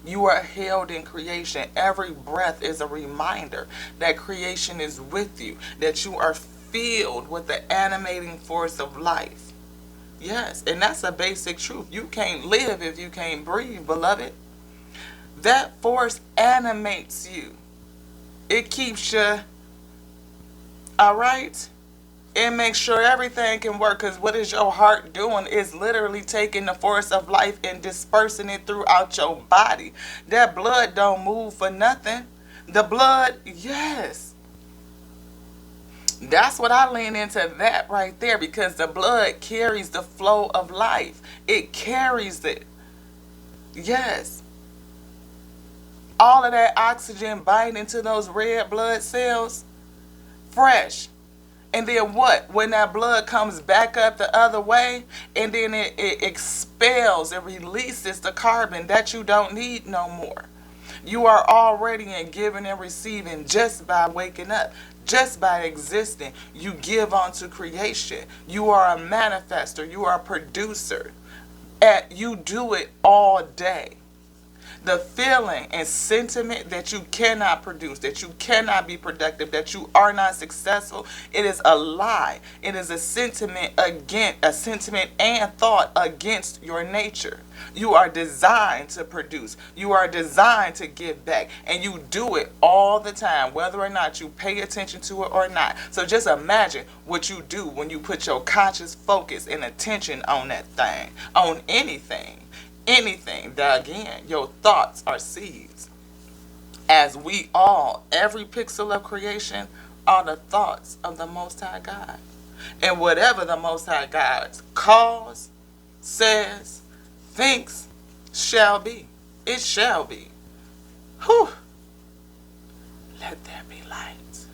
you are held in creation. Every breath is a reminder that creation is with you, that you are filled with the animating force of life. Yes, and that's a basic truth. You can't live if you can't breathe, beloved. That force animates you. It keeps you, all right? It makes sure everything can work, because what is your heart doing is literally taking the force of life and dispersing it throughout your body. That blood don't move for nothing. The blood, yes. That's what I lean into, that right there, because the blood carries the flow of life. It carries it. Yes. All of that oxygen binding to those red blood cells, fresh. And then what? When that blood comes back up the other way, and then it expels, it releases the carbon that you don't need no more. You are already in giving and receiving just by waking up, just by existing. You give onto creation. You are a manifester. You are a producer. You do it all day. The feeling and sentiment that you cannot produce, that you cannot be productive, that you are not successful, it is a lie. It is a sentiment and thought against your nature. You are designed to produce. You are designed to give back. And you do it all the time, whether or not you pay attention to it or not. So just imagine what you do when you put your conscious focus and attention on that thing, on anything. Anything that, again, your thoughts are seeds. As we all, every pixel of creation, are the thoughts of the Most High God. And whatever the Most High God calls, says, thinks, shall be. It shall be. Whew. Let there be light.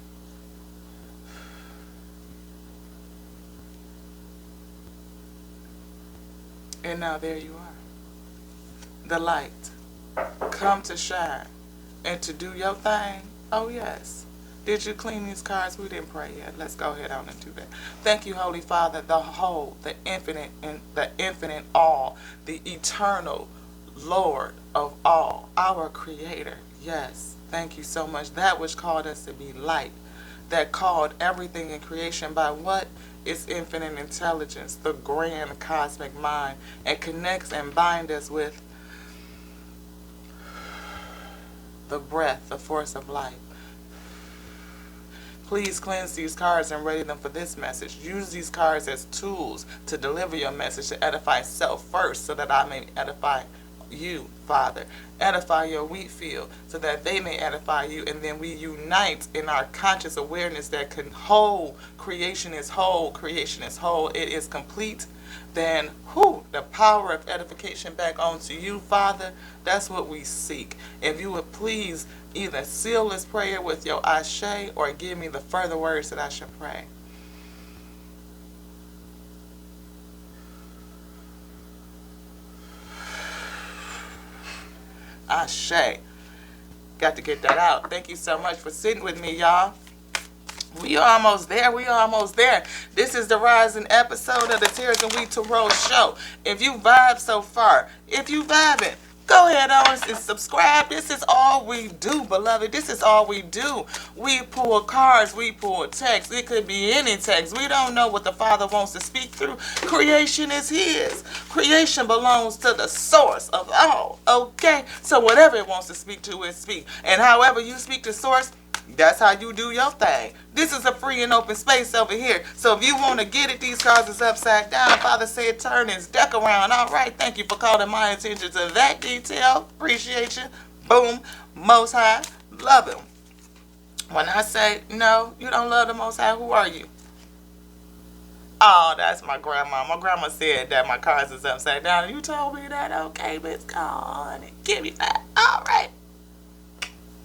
And now there you are. The light come to shine and to do your thing. Oh yes. Did you clean these cards? We didn't pray yet. Let's go ahead on and do that. Thank you, Holy Father, the whole, the infinite all, the eternal Lord of all, our Creator. Yes. Thank you so much. That which called us to be light, that called everything in creation by what? Its infinite intelligence, the grand cosmic mind, and connects and binds us with the breath, the force of life. Please cleanse these cards and ready them for this message. Use these cards as tools to deliver your message, to edify self first, so that I may edify you, Father. Edify your wheat field so that they may edify you, and then we unite in our conscious awareness that whole creation is whole, creation is whole, it is complete. Then the power of edification back onto you, Father. That's what we seek. If you would please either seal this prayer with your ashe or give me the further words that I should pray. Ashe. Got to get that out. Thank you so much for sitting with me, y'all. We almost there. We almost there. This is the rising episode of the Tears and Wheat to Roll show. If you vibe so far, if you vibing, Go ahead on and subscribe. This is all we do, beloved. This is all we do. We pull cards. We pull text. It could be any text. We don't know what the Father wants to speak through. Creation is His. Creation belongs to the source of all. Okay? So whatever it wants to speak to, it speak. And however you speak to source, that's how you do your thing. This is a free and open space over here. So if you want to get it, these cards is upside down. Father said turn his deck around. All right, thank you for calling my attention to that detail. Appreciate you. Boom. Most High. Love him. When I say, no, you don't love the Most High, who are you? Oh, that's my grandma. My grandma said that my cards is upside down. You told me that? Okay, Miss Connie. Give me that. All right.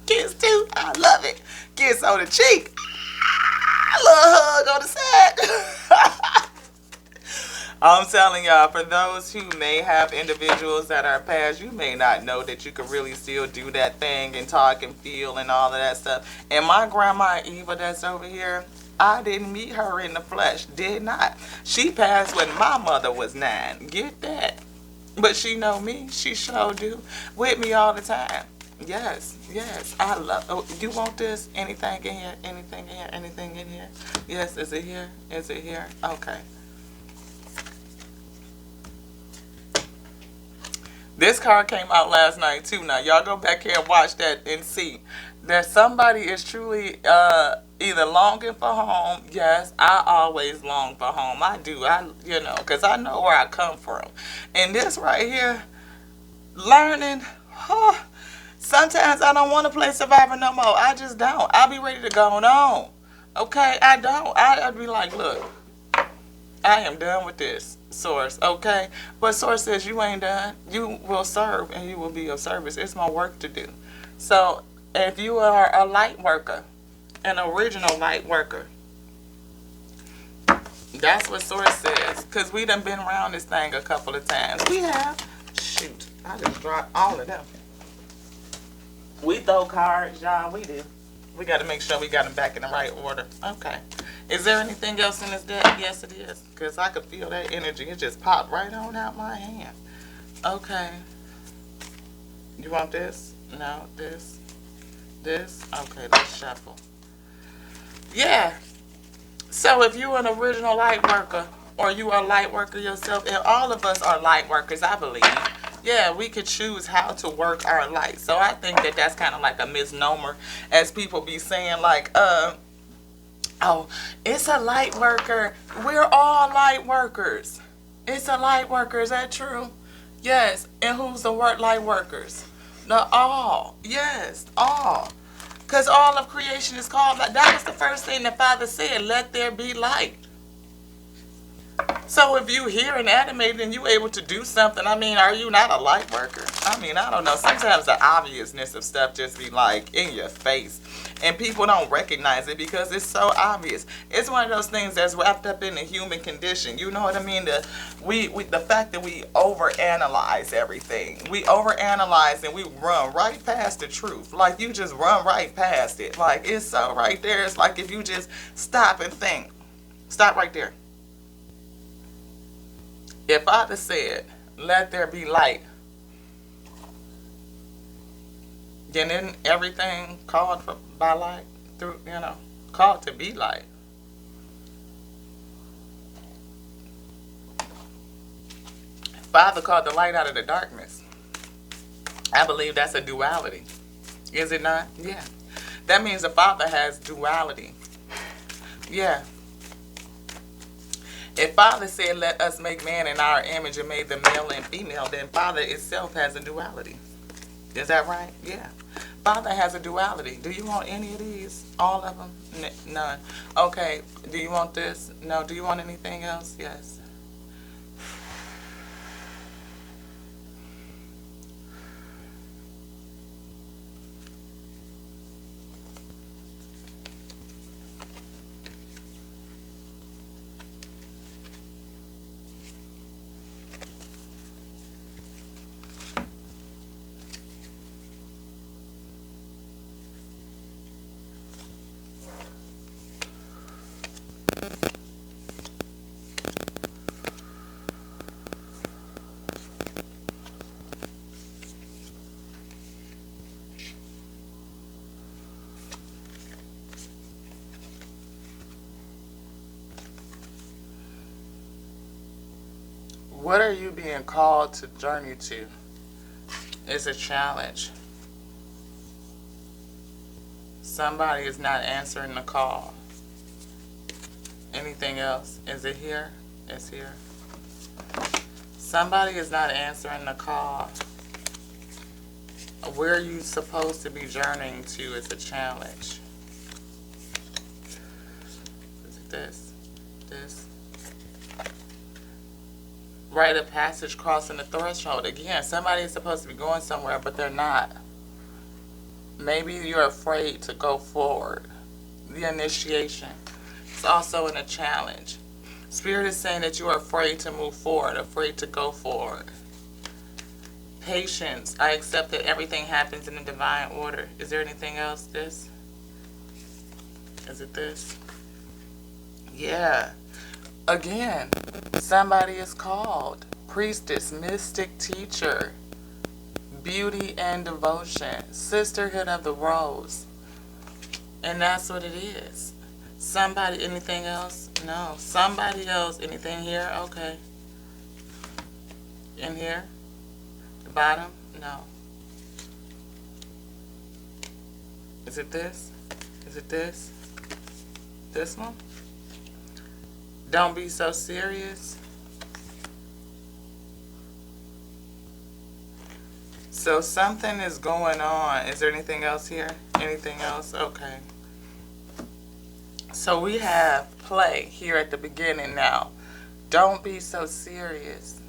Kiss too. I love it. Kiss on the cheek. A little hug on the side. I'm telling y'all, for those who may have individuals that are past, you may not know that you can really still do that thing and talk and feel and all of that stuff. And my grandma Eva that's over here, I didn't meet her in the flesh. Did not. She passed when my mother was 9. Get that. But she know me. She sure do. With me all the time. Yes, yes, I love. Oh, you want this? Anything in here? Anything in here? Anything in here? Yes, is it here? Is it here? Okay. This card came out last night too. Now y'all go back here and watch that and see that somebody is truly either longing for home. Yes, I always long for home. I do. Because I know where I come from. And this right here, learning. Sometimes I don't want to play Survivor no more. I just don't. I'll be ready to go on. Okay? I don't. I'd be like, look, I am done with this, Source. Okay? But Source says you ain't done. You will serve and you will be of service. It's my work to do. So if you are a light worker, an original light worker, that's what Source says. Because we done been around this thing a couple of times. We have. Shoot. I just dropped all of them. We throw cards, y'all. We do. We got to make sure we got them back in the right order. Okay. Is there anything else in this deck? Yes, it is. Because I could feel that energy. It just popped right on out my hand. Okay. You want this? No. This? This? Okay, let's shuffle. Yeah. So if you're an original light worker, or you are a light worker yourself, and all of us are light workers, I believe. Yeah, we could choose how to work our light. So I think that that's kind of like a misnomer, as people be saying, like, oh, it's a light worker. We're all light workers. It's a light worker. Is that true? Yes. And who's the word light workers? The all. Yes, all. Because all of creation is called light. That was the first thing the Father said, let there be light. So if you hear and animated and you able to do something, I mean, are you not a light worker? I mean, I don't know. Sometimes the obviousness of stuff just be like in your face. And people don't recognize it because it's so obvious. It's one of those things that's wrapped up in the human condition. You know what I mean? The fact that we overanalyze everything. We overanalyze and we run right past the truth. Like you just run right past it. Like it's so right there. It's like if you just stop and think. Stop right there. If Father said, let there be light, then isn't everything called by light? Called to be light. Father called the light out of the darkness. I believe that's a duality. Is it not? Yeah. That means the Father has duality. Yeah. If Father said, let us make man in our image and made them male and female, then Father itself has a duality. Is that right? Yeah. Father has a duality. Do you want any of these? All of them? None. Okay. Do you want this? No. Do you want anything else? Yes. What are you being called to journey to? It's a challenge. Somebody is not answering the call. Anything else? Is it here? It's here. Somebody is not answering the call. Where are you supposed to be journeying to is a challenge. Is it this? This? Rite of passage crossing the threshold. Again, somebody is supposed to be going somewhere, but they're not. Maybe you're afraid to go forward. The initiation. It's also in a challenge. Spirit is saying that you are afraid to move forward, afraid to go forward. Patience. I accept that everything happens in a divine order. Is there anything else? This? Is it this? Yeah. Again, somebody is called. Priestess, mystic, teacher, beauty and devotion, sisterhood of the rose. And that's what it is. Somebody, anything else? No. Somebody else, anything here? Okay. In here? The bottom? No. Is it this? Is it this? This one? Don't be so serious. So something is going on. Is there anything else here? Anything else? Okay. So we have play here at the beginning now. Don't be so serious.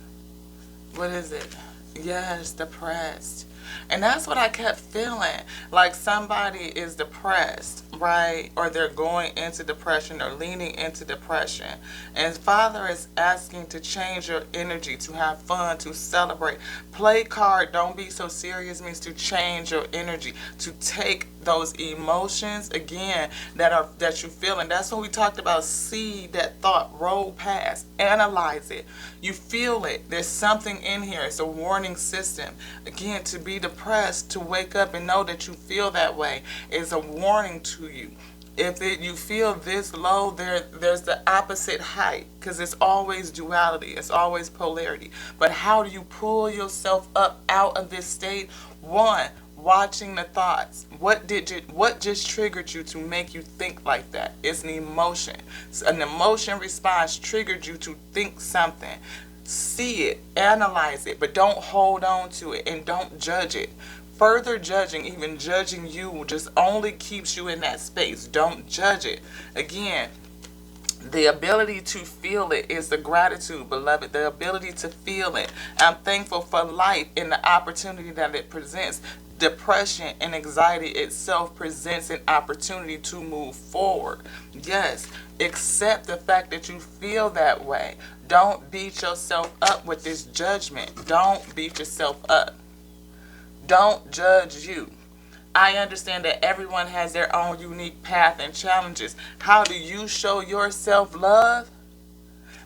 What is it? Yes, depressed. And that's what I kept feeling. Like somebody is depressed, right? Or they're going into depression or leaning into depression. And Father is asking to change your energy, to have fun, to celebrate. Play card, don't be so serious means to change your energy, to take those emotions again that you feel. And that's when we talked about see that thought roll past, analyze it. You feel it. There's something in here. It's a warning system. Again, to be depressed, to wake up and know that you feel that way is a warning to you. If you feel this low, there's the opposite height, because it's always duality. It's always polarity. But how do you pull yourself up out of this state? One, watching the thoughts. What just triggered you to make you think like that? It's an emotion. An emotion response triggered you to think something. See it, analyze it, but don't hold on to it and don't judge it. Further judging, even judging you, just only keeps you in that space. Don't judge it. Again, the ability to feel it is the gratitude, beloved. The ability to feel it. I'm thankful for life and the opportunity that it presents. Depression and anxiety itself presents an opportunity to move forward. Yes, accept the fact that you feel that way. Don't beat yourself up with this judgment. Don't beat yourself up. Don't judge you. I understand that everyone has their own unique path and challenges. How do you show your self-love?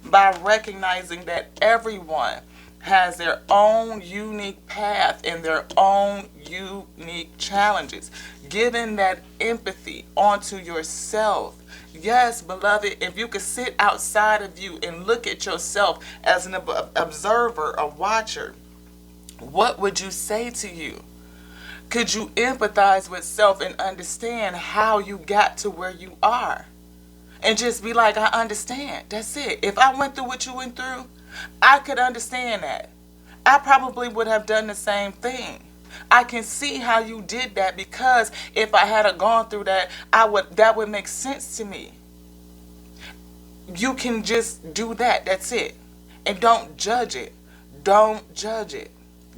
By recognizing that everyone has their own unique path and their own unique challenges. Giving that empathy onto yourself. Yes, beloved, if you could sit outside of you and look at yourself as an observer, a watcher, what would you say to you? Could you empathize with self and understand how you got to where you are? And just be like, I understand. That's it. If I went through what you went through, I could understand that. I probably would have done the same thing. I can see how you did that, because if I had gone through that, that would make sense to me. You can just do that. That's it. And don't judge it. Don't judge it.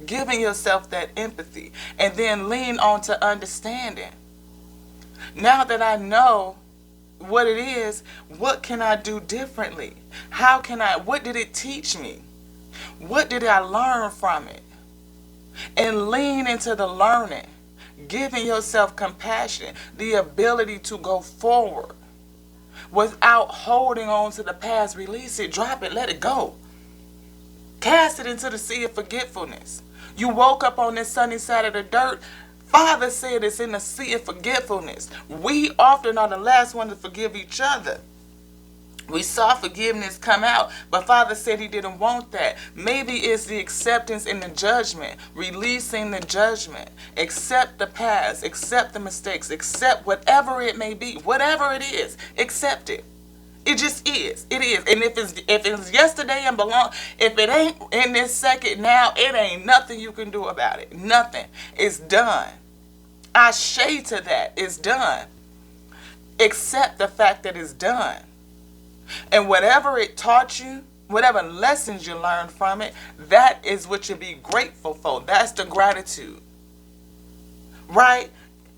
Giving yourself that empathy, and then lean on to understanding. Now that I know what it is, what can I do differently? What did it teach me? What did I learn from it? And lean into the learning, giving yourself compassion, the ability to go forward without holding on to the past. Release it, drop it, let it go. Cast it into the sea of forgetfulness. You woke up on this sunny side of the dirt. Father said it's in the sea of forgetfulness. We often are the last one to forgive each other. We saw forgiveness come out, but Father said he didn't want that. Maybe it's the acceptance in the judgment, releasing the judgment. Accept the past, accept the mistakes, accept whatever it may be, whatever it is, accept it. It just is. It is. And if it's yesterday and if it ain't in this second now, it ain't nothing you can do about it. Nothing. It's done. I shade to that. It's done. Accept the fact that it's done. And whatever it taught you, whatever lessons you learned from it, that is what you be grateful for. That's the gratitude. Right?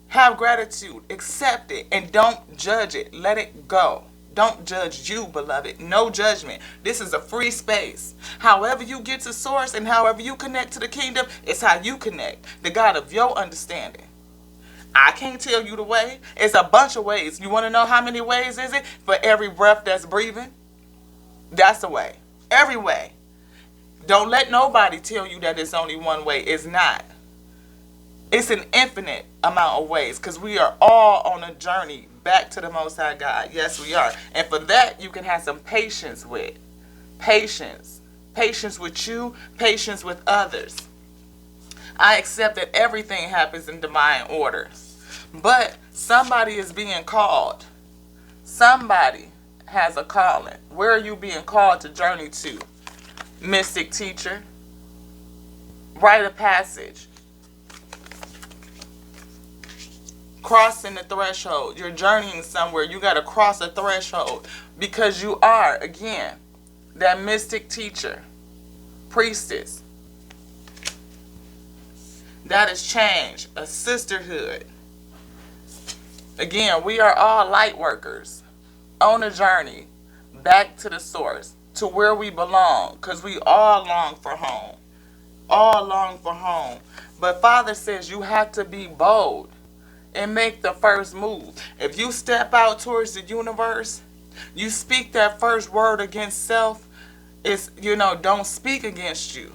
Have gratitude. Accept it. And don't judge it. Let it go. Don't judge you, beloved. No judgment. This is a free space. However you get to source and however you connect to the kingdom, it's how you connect. The God of your understanding. I can't tell you the way. It's a bunch of ways. You want to know how many ways is it? For every breath that's breathing? That's the way. Every way. Don't let nobody tell you that it's only one way. It's not. It's an infinite amount of ways because we are all on a journey back to the Most High God. Yes, we are. And for that, you can have some patience with. Patience. Patience with you. Patience with others. I accept that everything happens in divine order. But somebody is being called. Somebody has a calling. Where are you being called to journey to? Mystic teacher. Write a passage. Crossing the threshold. You're journeying somewhere. You got to cross a threshold. Because you are, again, that mystic teacher. Priestess. That is change. A sisterhood. Again, we are all light workers on a journey back to the source, to where we belong, because we all long for home. All long for home. But Father says you have to be bold and make the first move. If you step out towards the universe, you speak that first word against self, it's, don't speak against you.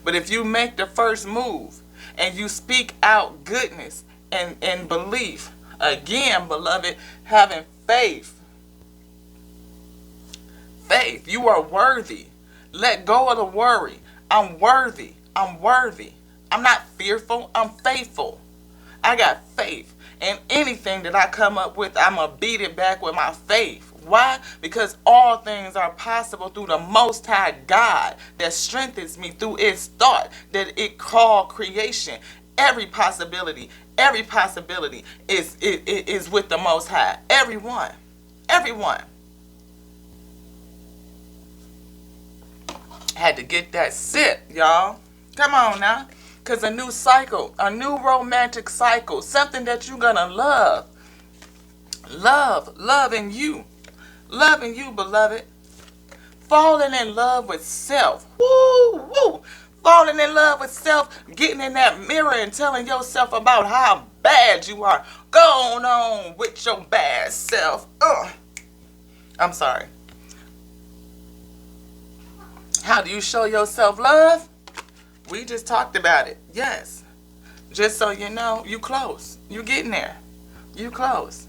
But if you make the first move and you speak out goodness and belief, again, beloved, having faith. Faith. You are worthy. Let go of the worry. I'm worthy. I'm worthy. I'm not fearful. I'm faithful. I got faith. And anything that I come up with, I'm going to beat it back with my faith. Why? Because all things are possible through the Most High God that strengthens me through its thought that it called creation. Every possibility is with the Most High. Everyone. Had to get that sip, y'all. Come on now. Because a new cycle, a new romantic cycle, something that you're going to love. Loving you, beloved. Falling in love with self. Woo. Falling in love with self, getting in that mirror and telling yourself about how bad you are. Going on with your bad self. I'm sorry. How do you show yourself love? We just talked about it. Yes. Just so you know, you close. You getting there. You close.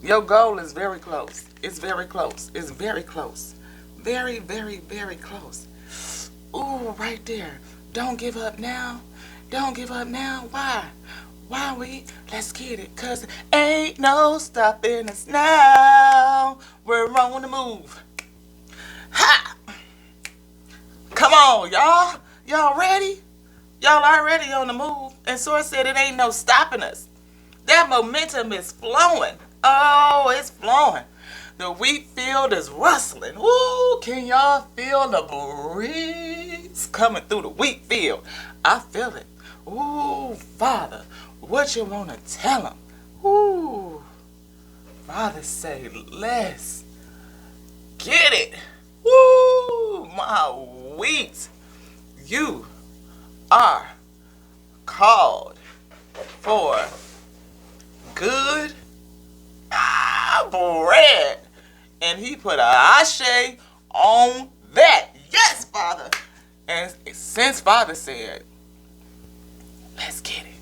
Your goal is very close. It's very close. It's very close. Very, very, very close. Ooh, right there. Don't give up now. Don't give up now. Why? Let's get it. Because ain't no stopping us now. We're on the move. Ha! Come on, y'all. Y'all ready? Y'all already on the move. And Source said it ain't no stopping us. That momentum is flowing. Oh, it's flowing. The wheat field is rustling. Ooh, can y'all feel the breeze coming through the wheat field? I feel it. Ooh, Father, what you want to tell them? Ooh, Father say, let's get it. Ooh, my wheat. You are called for good bread. And he put a ashe on that. Yes, Father. And since Father said, let's get it,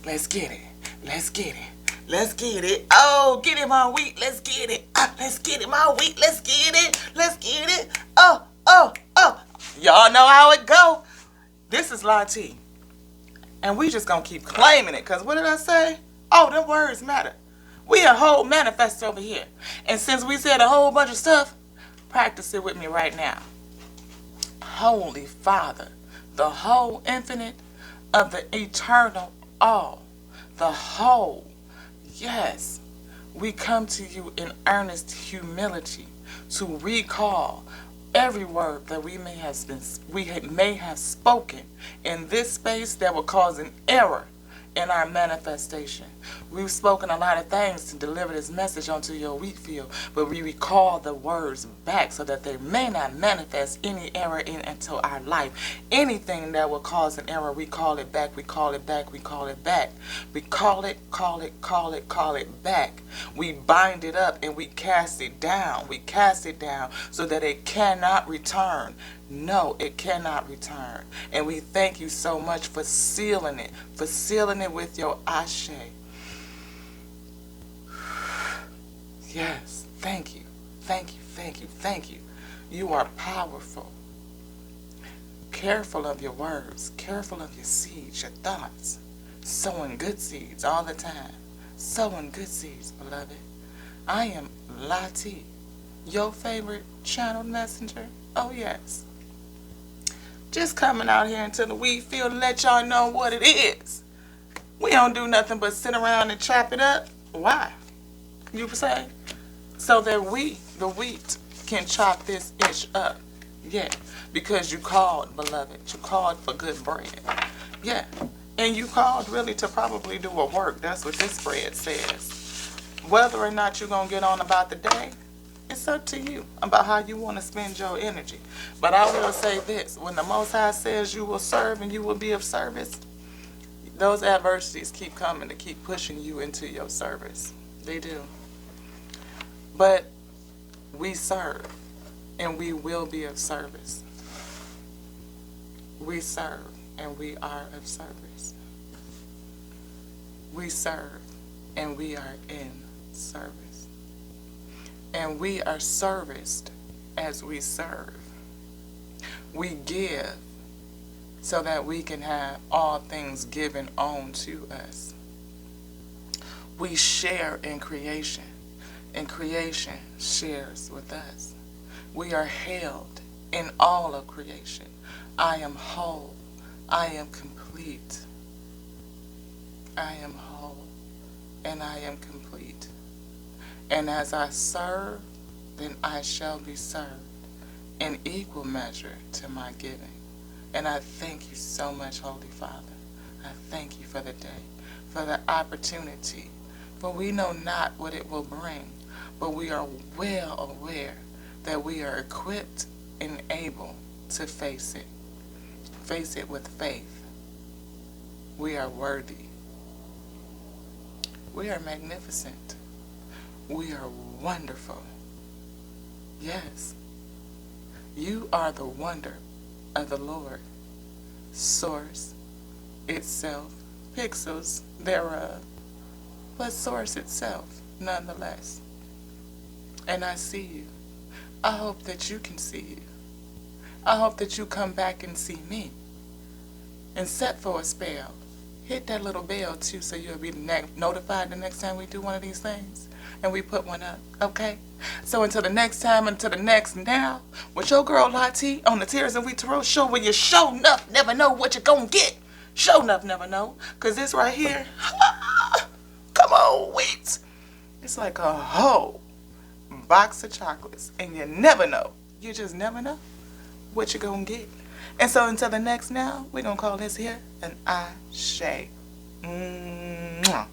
let's get it, let's get it, Let's get it. Oh, get it, my wheat. Let's get it. Let's get it, my wheat. Let's get it. Let's get it. Oh, oh, oh. Y'all know how it go. This is Lati. And we just gonna keep claiming it. Because what did I say? Oh, them words matter. We a whole manifest over here. And since we said a whole bunch of stuff, practice it with me right now. Holy Father, the whole infinite of the eternal all, the whole, yes, we come to you in earnest humility to recall every word that we may have spoken in this space that will cause an error in our manifestation. We've spoken a lot of things to deliver this message onto your wheat field, but we recall the words back so that they may not manifest any error into our life. Anything that will cause an error, we call it back, we call it back, we call it back. We call it back. We bind it up and we cast it down. We cast it down so that it cannot return. No, it cannot return. And we thank you so much for sealing it with your ashe. Yes, thank you, thank you, thank you, thank you. You are powerful. Careful of your words, careful of your seeds, your thoughts. Sowing good seeds all the time. Sowing good seeds, beloved. I am Lati, your favorite channel messenger. Oh, yes. Just coming out here into the wheat field to let y'all know what it is. We don't do nothing but sit around and chop it up. Why? You say? So that we, the wheat, can chop this ish up. Yeah. Because you called, beloved. You called for good bread. Yeah. And you called really to probably do a work. That's what this spread says. Whether or not you're going to get on about the day, it's up to you about how you want to spend your energy. But I will say this. When the Most High says you will serve and you will be of service, those adversities keep coming to keep pushing you into your service. They do. But we serve and we will be of service. We serve and we are of service. We serve and we are in service. And we are serviced as we serve. We give so that we can have all things given on to us. We share in creation, and creation shares with us. We are held in all of creation. I am whole. I am complete. I am whole, and I am complete. And as I serve, then I shall be served in equal measure to my giving. And I thank you so much, Holy Father. I thank you for the day, for the opportunity. For we know not what it will bring, but we are well aware that we are equipped and able to face it. Face it with faith. We are worthy. We are magnificent. We are wonderful. Yes. You are the wonder of the Lord. Source itself, pixels thereof, but source itself nonetheless. And I see you. I hope that you can see you. I hope that you come back and see me. And set for a spell. Hit that little bell too so you'll be notified the next time we do one of these things. And we put one up, okay? So until the next time, until the next now, with your girl Lati on the Tears and Wheat Tarot show, where you show enough never know what you're gonna get. Show enough never know. Cause this right here, come on, wheat. It's like a whole box of chocolates. And you never know. You just never know what you're gonna get. And so until the next now, we're gonna call this here an Ashe. Mwah.